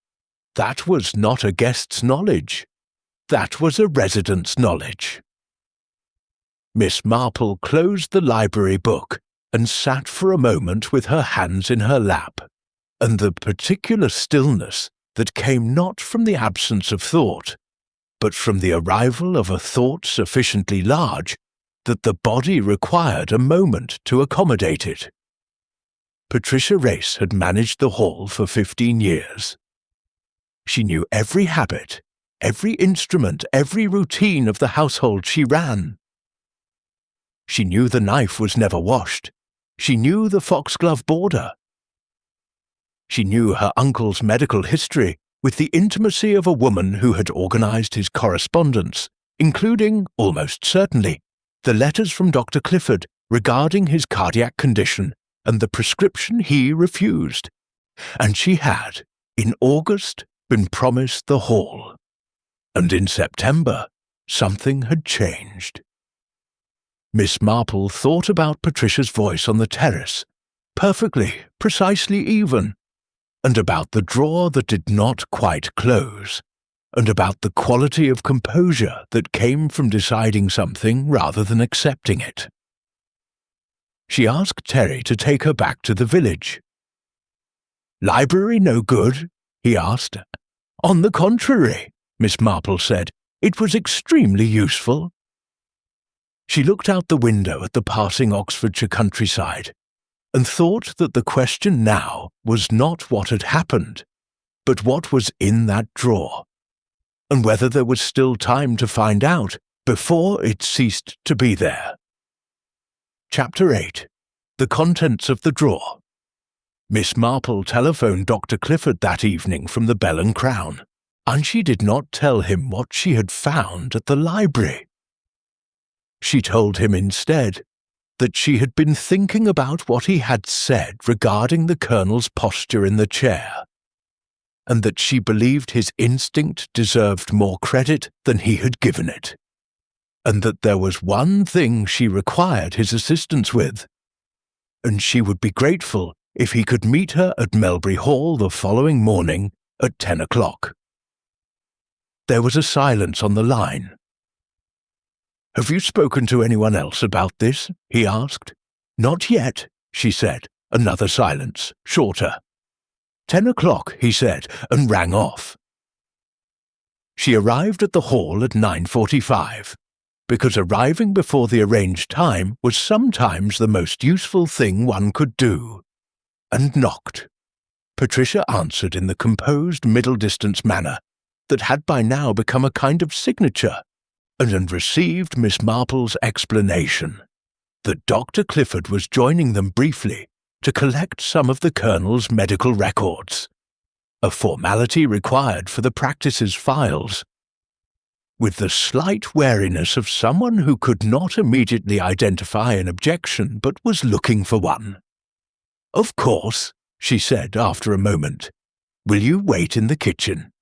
A: that was not a guest's knowledge. That was a resident's knowledge. Miss Marple closed the library book and sat for a moment with her hands in her lap, and the particular stillness that came not from the absence of thought, but from the arrival of a thought sufficiently large that the body required a moment to accommodate it. Patricia Race had managed the hall for 15 years. She knew every habit, every instrument, every routine of the household she ran. She knew the knife was never washed. She knew the foxglove border. She knew her uncle's medical history with the intimacy of a woman who had organized his correspondence, including, almost certainly, the letters from Dr. Clifford regarding his cardiac condition and the prescription he refused. And she had, in August, been promised the hall. And in September, something had changed. Miss Marple thought about Patricia's voice on the terrace, perfectly, precisely even, and about the drawer that did not quite close, and about the quality of composure that came from deciding something rather than accepting it. She asked Terry to take her back to the village. "Library no good?" he asked. "On the contrary," Miss Marple said, "it was extremely useful." She looked out the window at the passing Oxfordshire countryside, and thought that the question now was not what had happened, but what was in that drawer, and whether there was still time to find out before it ceased to be there. Chapter 8. The Contents of the Drawer. Miss Marple telephoned Dr. Clifford that evening from the Bell and Crown, and she did not tell him what she had found at the library. She told him instead that she had been thinking about what he had said regarding the Colonel's posture in the chair, and that she believed his instinct deserved more credit than he had given it, and that there was one thing she required his assistance with, and she would be grateful if he could meet her at Melbury Hall the following morning at 10 o'clock. There was a silence on the line. "Have you spoken to anyone else about this?" he asked. "Not yet," she said. Another silence, shorter. "10 o'clock," he said, and rang off. She arrived at the hall at 9:45, because arriving before the arranged time was sometimes the most useful thing one could do, and knocked. Patricia answered in the composed middle-distance manner that had by now become a kind of signature, and received Miss Marple's explanation that Dr. Clifford was joining them briefly to collect some of the Colonel's medical records, a formality required for the practice's files, with the slight wariness of someone who could not immediately identify an objection but was looking for one. "Of course," she said after a moment. "Will you wait in the kitchen?"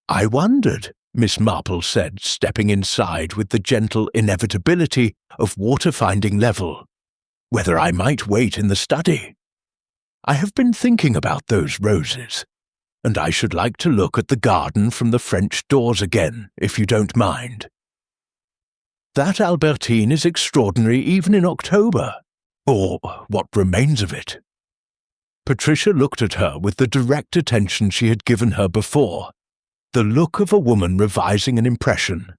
A: "I wondered," Miss Marple said, stepping inside with the gentle inevitability of water-finding level, "whether I might wait in the study. I have been thinking about those roses, and I should like to look at the garden from the French doors again, if you don't mind. That Albertine is extraordinary even in October, or what remains of it." Patricia looked at her with the direct attention she had given her before, the look of a woman revising an impression,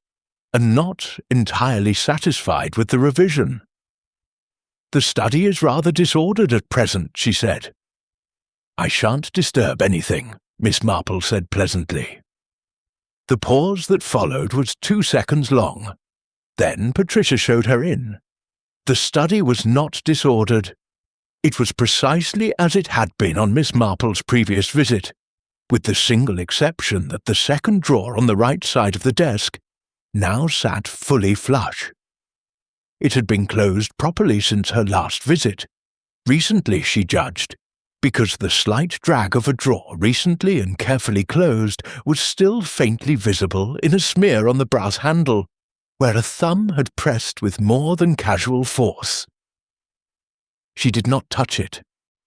A: and not entirely satisfied with the revision. "The study is rather disordered at present," she said. "I shan't disturb anything," Miss Marple said pleasantly. The pause that followed was 2 seconds long. Then Patricia showed her in. The study was not disordered. It was precisely as it had been on Miss Marple's previous visit, with the single exception that the second drawer on the right side of the desk now sat fully flush. It had been closed properly since her last visit, recently she judged, because the slight drag of a drawer recently and carefully closed was still faintly visible in a smear on the brass handle, where a thumb had pressed with more than casual force. She did not touch it,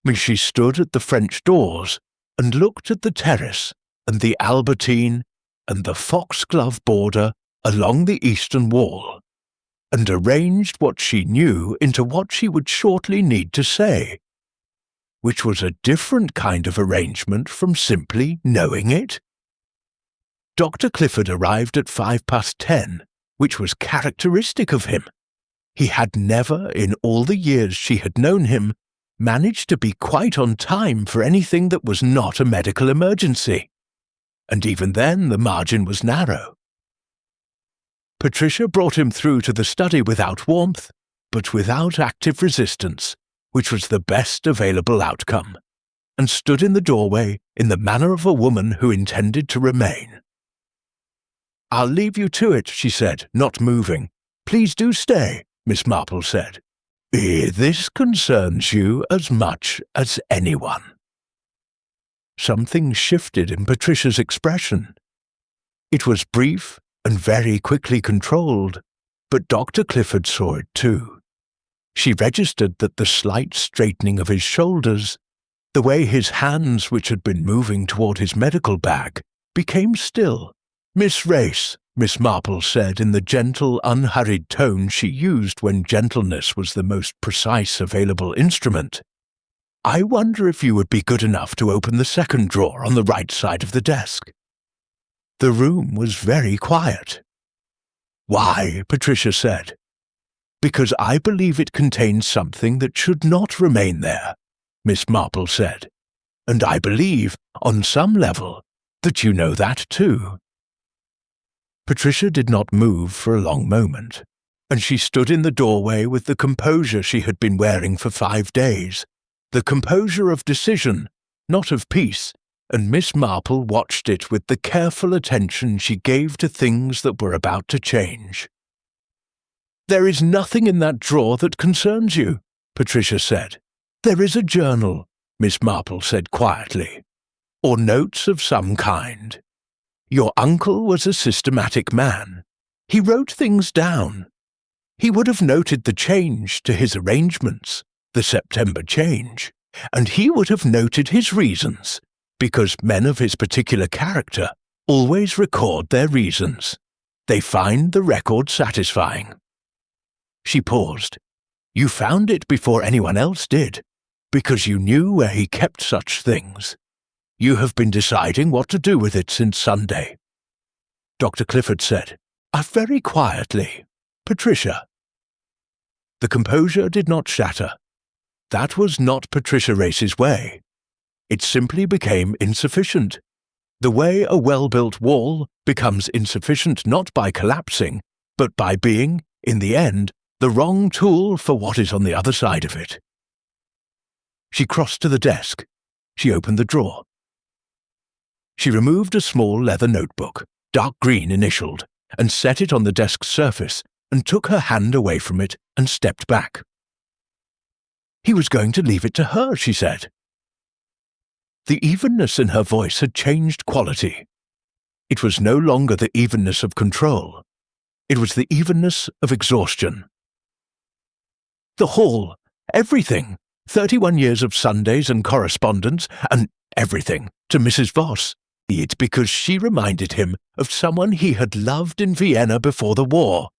A: as she stood at the French doors and looked at the terrace and the Albertine and the foxglove border along the eastern wall, and arranged what she knew into what she would shortly need to say, which was a different kind of arrangement from simply knowing it. Dr. Clifford arrived at 10:05, which was characteristic of him. He had never, in all the years she had known him, managed to be quite on time for anything that was not a medical emergency, and even then the margin was narrow. Patricia brought him through to the study without warmth, but without active resistance, which was the best available outcome, and stood in the doorway in the manner of a woman who intended to remain. "I'll leave you to it," she said, not moving. "Please do stay," Miss Marple said. "This concerns you as much as anyone." Something shifted in Patricia's expression. It was brief and very quickly controlled, but Dr. Clifford saw it too. She registered that the slight straightening of his shoulders, the way his hands, which had been moving toward his medical bag, became still. "Miss Race," Miss Marple said in the gentle, unhurried tone she used when gentleness was the most precise available instrument, "I wonder if you would be good enough to open the second drawer on the right side of the desk." The room was very quiet. "Why?" Patricia said. "Because I believe it contains something that should not remain there," Miss Marple said. "And I believe, on some level, that you know that too." Patricia did not move for a long moment, and she stood in the doorway with the composure she had been wearing for 5 days, the composure of decision, not of peace, and Miss Marple watched it with the careful attention she gave to things that were about to change. "There is nothing in that drawer that concerns you," Patricia said. "There is a journal," Miss Marple said quietly, "or notes of some kind. Your uncle was a systematic man. He wrote things down. He would have noted the change to his arrangements, the September change, and he would have noted his reasons, because men of his particular character always record their reasons. They find the record satisfying." She paused. "You found it before anyone else did. because you knew where he kept such things. You have been deciding what to do with it since Sunday." Dr. Clifford said, very quietly, "Patricia." The composure did not shatter. That was not Patricia Race's way. It simply became insufficient. The way a well-built wall becomes insufficient not by collapsing, but by being, in the end, the wrong tool for what is on the other side of it. She crossed to the desk. She opened the drawer. She removed a small leather notebook, dark green initialed, and set it on the desk's surface, and took her hand away from it and stepped back. "He was going to leave it to her," she said. The evenness in her voice had changed quality. It was no longer the evenness of control. It was the evenness of exhaustion. "The hall, everything, 31 years of Sundays and correspondence, and everything, to Mrs. Voss, be it because she reminded him of someone he had loved in Vienna before the war.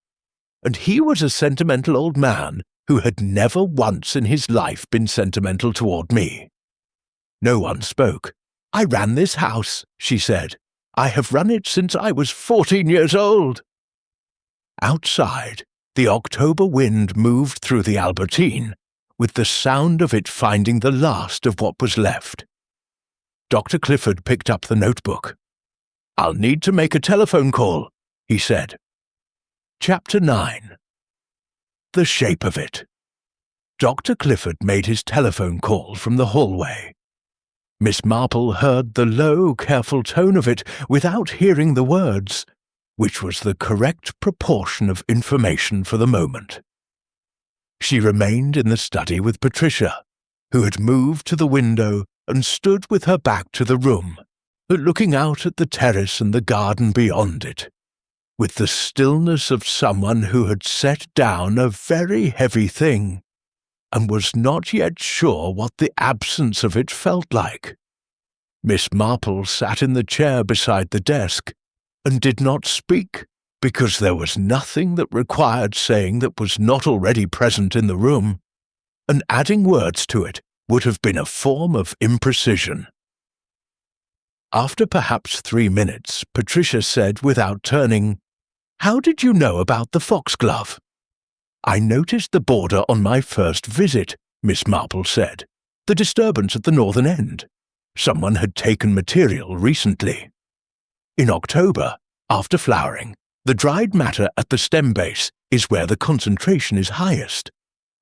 A: And he was a sentimental old man who had never once in his life been sentimental toward me." No one spoke. "I ran this house," she said. "I have run it since I was 14 years old." Outside, the October wind moved through the Albertine, with the sound of it finding the last of what was left. Dr. Clifford picked up the notebook. "I'll need to make a telephone call," he said. Chapter 9. The shape of it. Dr. Clifford made his telephone call from the hallway. Miss Marple heard the low, careful tone of it without hearing the words, which was the correct proportion of information for the moment. She remained in the study with Patricia, who had moved to the window and stood with her back to the room, looking out at the terrace and the garden beyond it, with the stillness of someone who had set down a very heavy thing, and was not yet sure what the absence of it felt like. Miss Marple sat in the chair beside the desk, and did not speak, because there was nothing that required saying that was not already present in the room, and adding words to it would have been a form of imprecision. After perhaps 3 minutes, Patricia said without turning, "How did you know about the foxglove?" "I noticed the border on my first visit," Miss Marple said. "The disturbance at the northern end. Someone had taken material recently. In October, after flowering, the dried matter at the stem base is where the concentration is highest."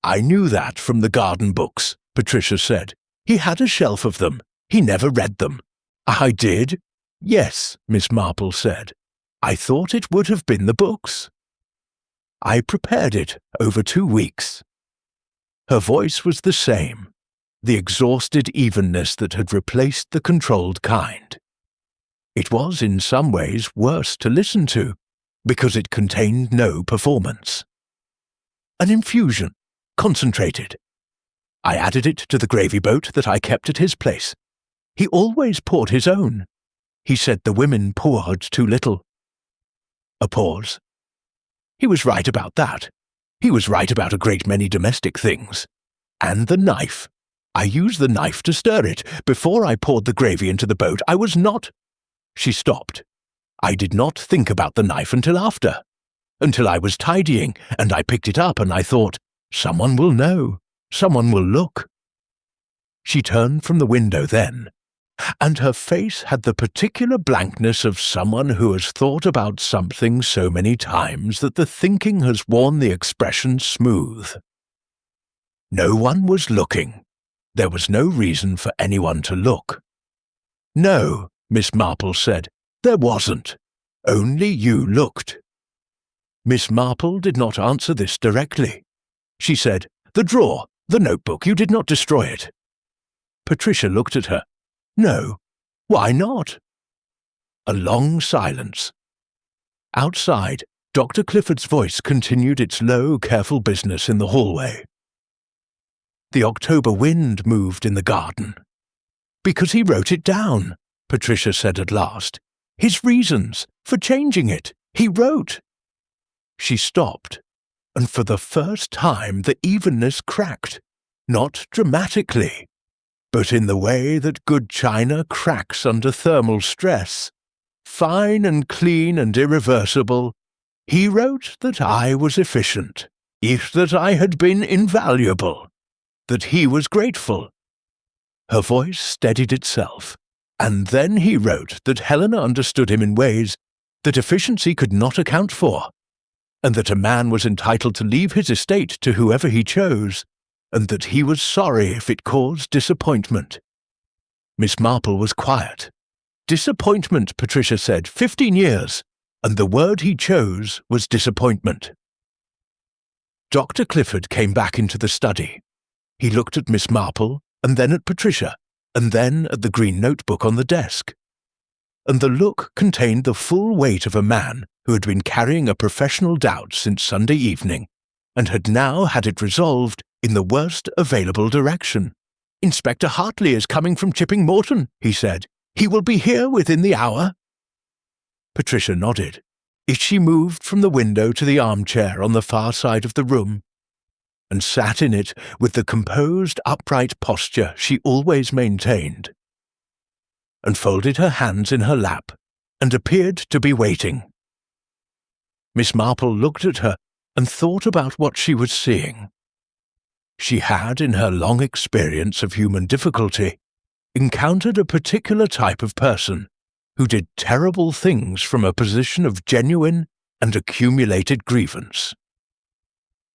A: "I knew that from the garden books," Patricia said. "He had a shelf of them. He never read them." "I did?" "Yes," Miss Marple said. "I thought it would have been the books." "I prepared it over 2 weeks." Her voice was the same, the exhausted evenness that had replaced the controlled kind. It was in some ways worse to listen to, because it contained no performance. An infusion, concentrated. I added it to the gravy boat that I kept at his place. He always poured his own. He said the women poured too little. A pause. He was right about that. He was right about a great many domestic things. And the knife. I used the knife to stir it. Before I poured the gravy into the boat, I was not... She stopped. I did not think about the knife until after. Until I was tidying, and I picked it up and I thought, someone will know. Someone will look. She turned from the window then, and her face had the particular blankness of someone who has thought about something so many times that the thinking has worn the expression smooth. No one was looking. There was no reason for anyone to look. No, Miss Marple said, there wasn't. Only you looked. Miss Marple did not answer this directly. She said, the drawer, the notebook, you did not destroy it. Patricia looked at her. No. Why not? A long silence. Outside, Dr. Clifford's voice continued its low, careful business in the hallway. The October wind moved in the garden. Because he wrote it down, Patricia said at last. His reasons for changing it, he wrote. She stopped, and for the first time the evenness cracked. not dramatically, but in the way that good china cracks under thermal stress, fine and clean and irreversible, he wrote that I was efficient, if that I had been invaluable, that he was grateful. Her voice steadied itself, and then he wrote that Helena understood him in ways that efficiency could not account for, and that a man was entitled to leave his estate to whoever he chose, and that he was sorry if it caused disappointment. Miss Marple was quiet. Disappointment, Patricia said, 15 years, and the word he chose was disappointment. Dr. Clifford came back into the study. He looked at Miss Marple, and then at Patricia, and then at the green notebook on the desk. And the look contained the full weight of a man who had been carrying a professional doubt since Sunday evening, and had now had it resolved in the worst available direction. "Inspector Hartley is coming from Chipping Morton," he said. "He will be here within the hour." Patricia nodded. She moved from the window to the armchair on the far side of the room, and sat in it with the composed, upright posture she always maintained, and folded her hands in her lap, and appeared to be waiting. Miss Marple looked at her and thought about what she was seeing. She had, in her long experience of human difficulty, encountered a particular type of person who did terrible things from a position of genuine and accumulated grievance.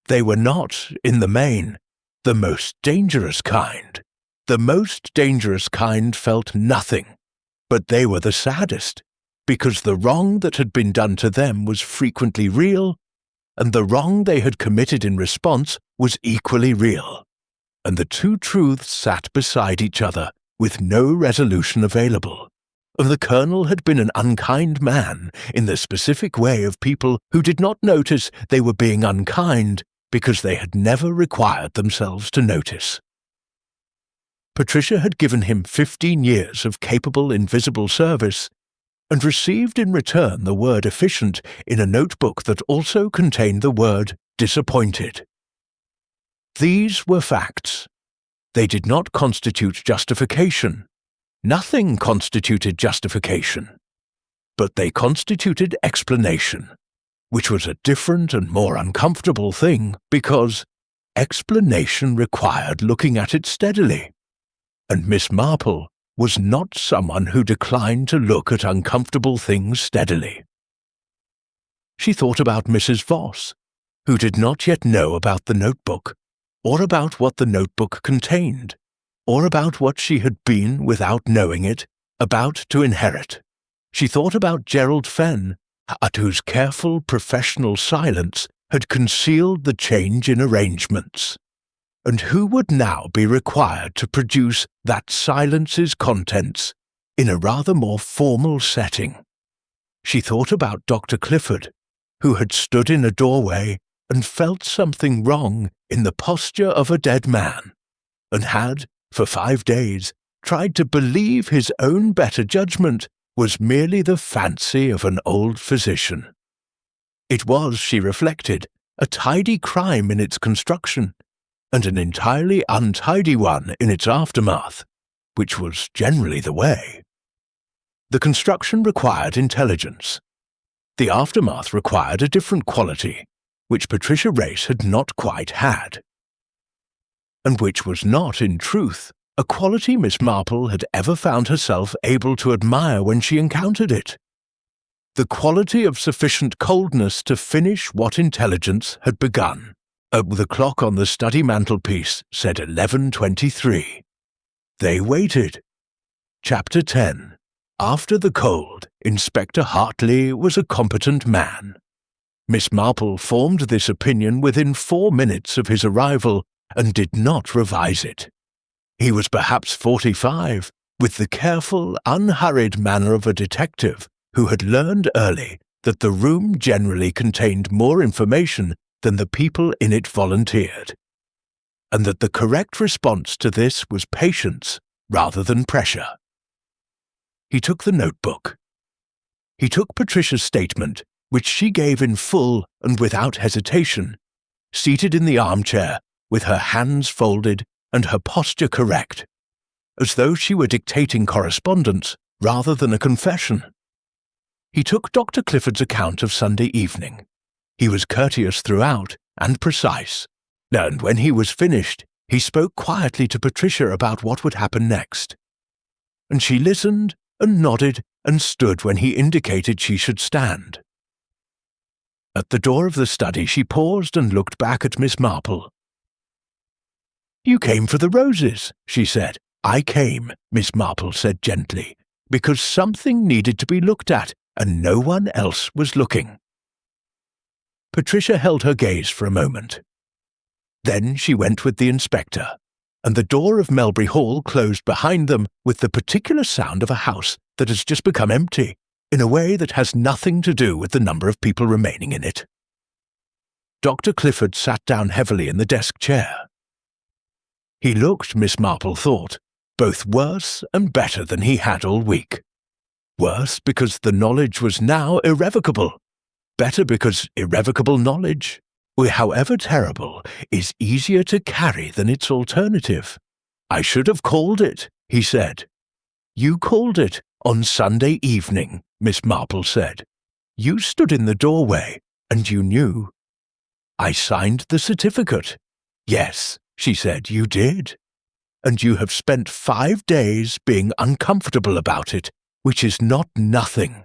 A: They were not, in the main, the most dangerous kind. The most dangerous kind felt nothing, but they were the saddest, because the wrong that had been done to them was frequently real, and the wrong they had committed in response was equally real, and the two truths sat beside each other with no resolution available. And the Colonel had been an unkind man in the specific way of people who did not notice they were being unkind because they had never required themselves to notice. Patricia had given him 15 years of capable invisible service, and received in return the word efficient in a notebook that also contained the word disappointed. These were facts. They did not constitute justification. Nothing constituted justification. But they constituted explanation, which was a different and more uncomfortable thing because explanation required looking at it steadily, and Miss Marple was not someone who declined to look at uncomfortable things steadily. She thought about Mrs. Voss, who did not yet know about the notebook, or about what the notebook contained, or about what she had been, without knowing it, about to inherit. She thought about Gerald Fenn, at whose careful professional silence had concealed the change in arrangements, and who would now be required to produce that silence's contents in a rather more formal setting. She thought about Dr. Clifford, who had stood in a doorway and felt something wrong in the posture of a dead man, and had, for 5 days, tried to believe his own better judgment was merely the fancy of an old physician. It was, she reflected, a tidy crime in its construction, and an entirely untidy one in its aftermath, which was generally the way. The construction required intelligence. The aftermath required a different quality, which Patricia Race had not quite had, and which was not, in truth, a quality Miss Marple had ever found herself able to admire when she encountered it. The quality of sufficient coldness to finish what intelligence had begun. The clock on the study mantelpiece said 11:23. They waited. Chapter 10. After the cold, Inspector Hartley was a competent man. Miss Marple formed this opinion within 4 minutes of his arrival and did not revise it. He was perhaps 45, with the careful, unhurried manner of a detective who had learned early that the room generally contained more information than the people in it volunteered, and that the correct response to this was patience rather than pressure. He took the notebook. He took Patricia's statement, which she gave in full and without hesitation, seated in the armchair with her hands folded and her posture correct, as though she were dictating correspondence rather than a confession. He took Dr. Clifford's account of Sunday evening. He was courteous throughout and precise, and when he was finished, he spoke quietly to Patricia about what would happen next. And she listened and nodded and stood when he indicated she should stand. At the door of the study she paused and looked back at Miss Marple. "You came for the roses," she said. "I came," Miss Marple said gently, "because something needed to be looked at, and no one else was looking." Patricia held her gaze for a moment. Then she went with the inspector, and the door of Melbury Hall closed behind them with the particular sound of a house that has just become empty, in a way that has nothing to do with the number of people remaining in it. Dr. Clifford sat down heavily in the desk chair. He looked, Miss Marple thought, both worse and better than he had all week. Worse because the knowledge was now irrevocable. Better because irrevocable knowledge, however terrible, is easier to carry than its alternative. "I should have called it," he said. "You called it on Sunday evening," Miss Marple said. "You stood in the doorway, and you knew." "I signed the certificate." "Yes," she said, "you did. And you have spent 5 days being uncomfortable about it, which is not nothing."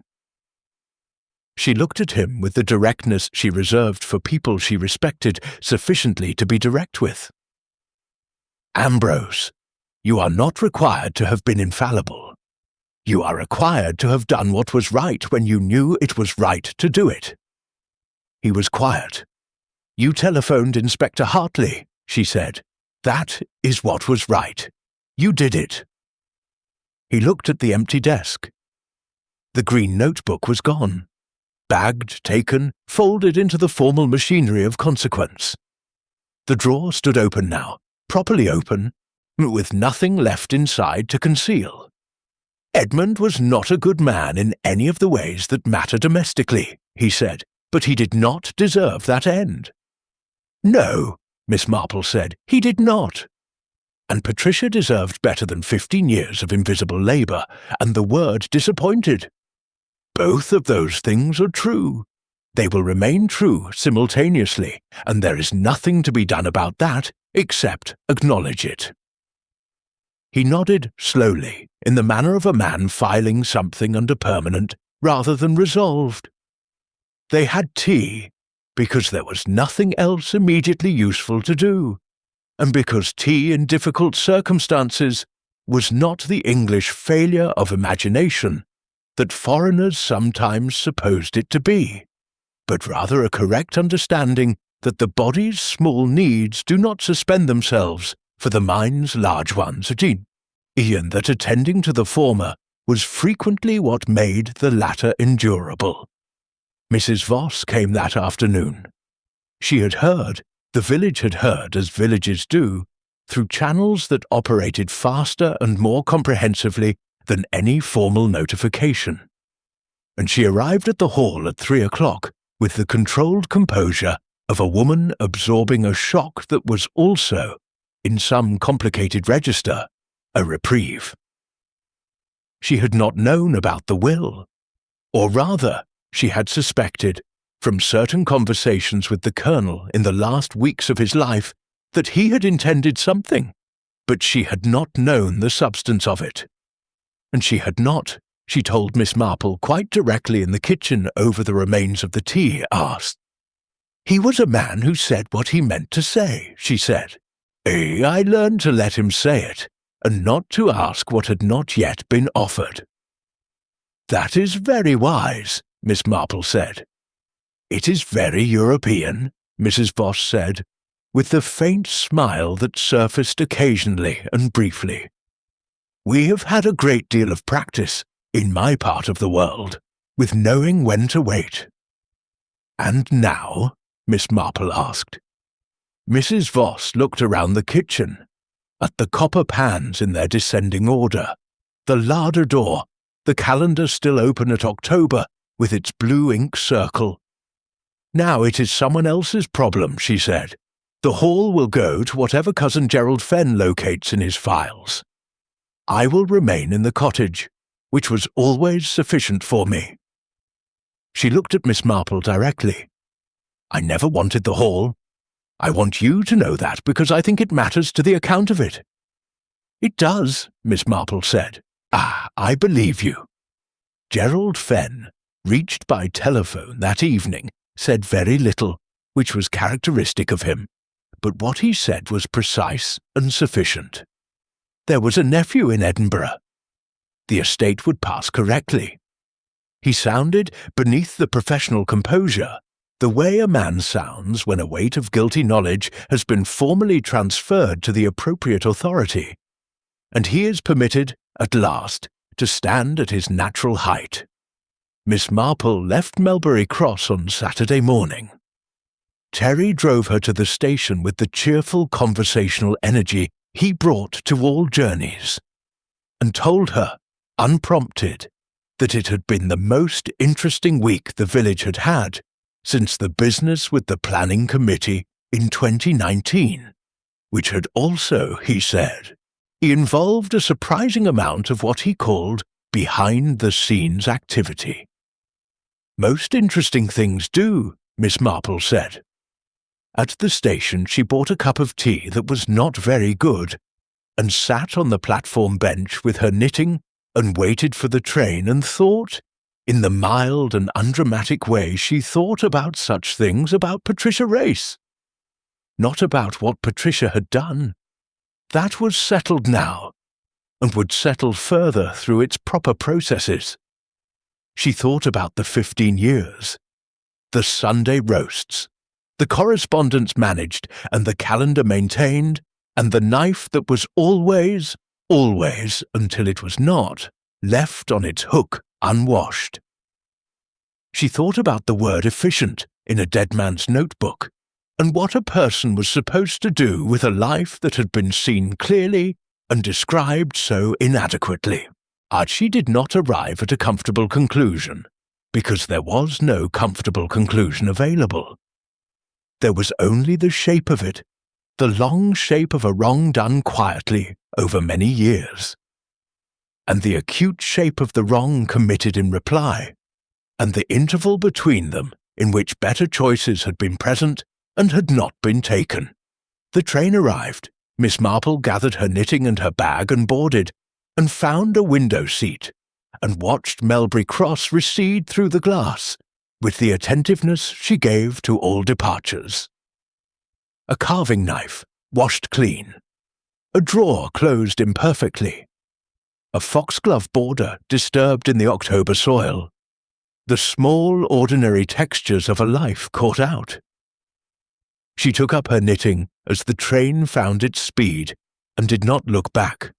A: She looked at him with the directness she reserved for people she respected sufficiently to be direct with. "Ambrose, you are not required to have been infallible. You are required to have done what was right when you knew it was right to do it." He was quiet. "You telephoned Inspector Hartley," she said. "That is what was right. You did it." He looked at the empty desk. The green notebook was gone. Bagged, taken, folded into the formal machinery of consequence. The drawer stood open now, properly open, with nothing left inside to conceal. Edmund was not a good man in any of the ways that matter domestically, he said, but he did not deserve that end. "No," Miss Marple said, "he did not." And Patricia deserved better than 15 years of invisible labour, and the word disappointed. Both of those things are true. They will remain true simultaneously, and there is nothing to be done about that except acknowledge it. He nodded slowly, in the manner of a man filing something under permanent rather than resolved. They had tea, because there was nothing else immediately useful to do, and because tea in difficult circumstances was not the English failure of imagination that foreigners sometimes supposed it to be, but rather a correct understanding that the body's small needs do not suspend themselves for the mind's large ones, and that attending to the former was frequently what made the latter endurable. Mrs. Voss came that afternoon. She had heard, the village had heard as villages do, through channels that operated faster and more comprehensively than any formal notification. And she arrived at the hall at 3 o'clock with the controlled composure of a woman absorbing a shock that was also, in some complicated register, a reprieve. She had not known about the will, or rather, she had suspected, from certain conversations with the Colonel in the last weeks of his life, that he had intended something, but she had not known the substance of it. And she had not, she told Miss Marple quite directly in the kitchen over the remains of the tea, asked. "He was a man who said what he meant to say," she said. I learned to let him say it, and not to ask what had not yet been offered." "That is very wise," Miss Marple said. "It is very European," Mrs. Voss said, with the faint smile that surfaced occasionally and briefly. "We have had a great deal of practice, in my part of the world, with knowing when to wait." "And now?" Miss Marple asked. Mrs. Voss looked around the kitchen, at the copper pans in their descending order, the larder door, the calendar still open at October with its blue ink circle. "Now it is someone else's problem," she said. The haul will go to whatever Cousin Gerald Fenn locates in his files. I will remain in the cottage, which was always sufficient for me." She looked at Miss Marple directly. "I never wanted the haul. I want you to know that because I think it matters to the account of it." "It does," Miss Marple said. "Ah, I believe you." Gerald Fenn, reached by telephone that evening, said very little, which was characteristic of him, but what he said was precise and sufficient. There was a nephew in Edinburgh. The estate would pass correctly. He sounded, beneath the professional composure, the way a man sounds when a weight of guilty knowledge has been formally transferred to the appropriate authority, and he is permitted, at last, to stand at his natural height. Miss Marple left Melbury Cross on Saturday morning. Terry drove her to the station with the cheerful conversational energy he brought to all journeys, and told her, unprompted, that it had been the most interesting week the village had had since the business with the planning committee in 2019, which had also, he said, involved a surprising amount of what he called behind-the-scenes activity. "Most interesting things do," Miss Marple said. At the station she bought a cup of tea that was not very good, and sat on the platform bench with her knitting and waited for the train and thought, in the mild and undramatic way she thought about such things about Patricia Race. Not about what Patricia had done. That was settled now, and would settle further through its proper processes. She thought about the 15 years, the Sunday roasts, the correspondence managed and the calendar maintained, and the knife that was always, until it was not, left on its hook unwashed. She thought about the word efficient in a dead man's notebook, and what a person was supposed to do with a life that had been seen clearly and described so inadequately. She did not arrive at a comfortable conclusion, because there was no comfortable conclusion available. There was only the shape of it, the long shape of a wrong done quietly over many years, and the acute shape of the wrong committed in reply, and the interval between them in which better choices had been present and had not been taken. The train arrived. Miss Marple gathered her knitting and her bag and boarded, and found a window seat, and watched Melbury Cross recede through the glass, with the attentiveness she gave to all departures. A carving knife, washed clean. A drawer closed imperfectly. A foxglove border disturbed in the October soil. The small, ordinary textures of a life caught out. She took up her knitting as the train found its speed and did not look back.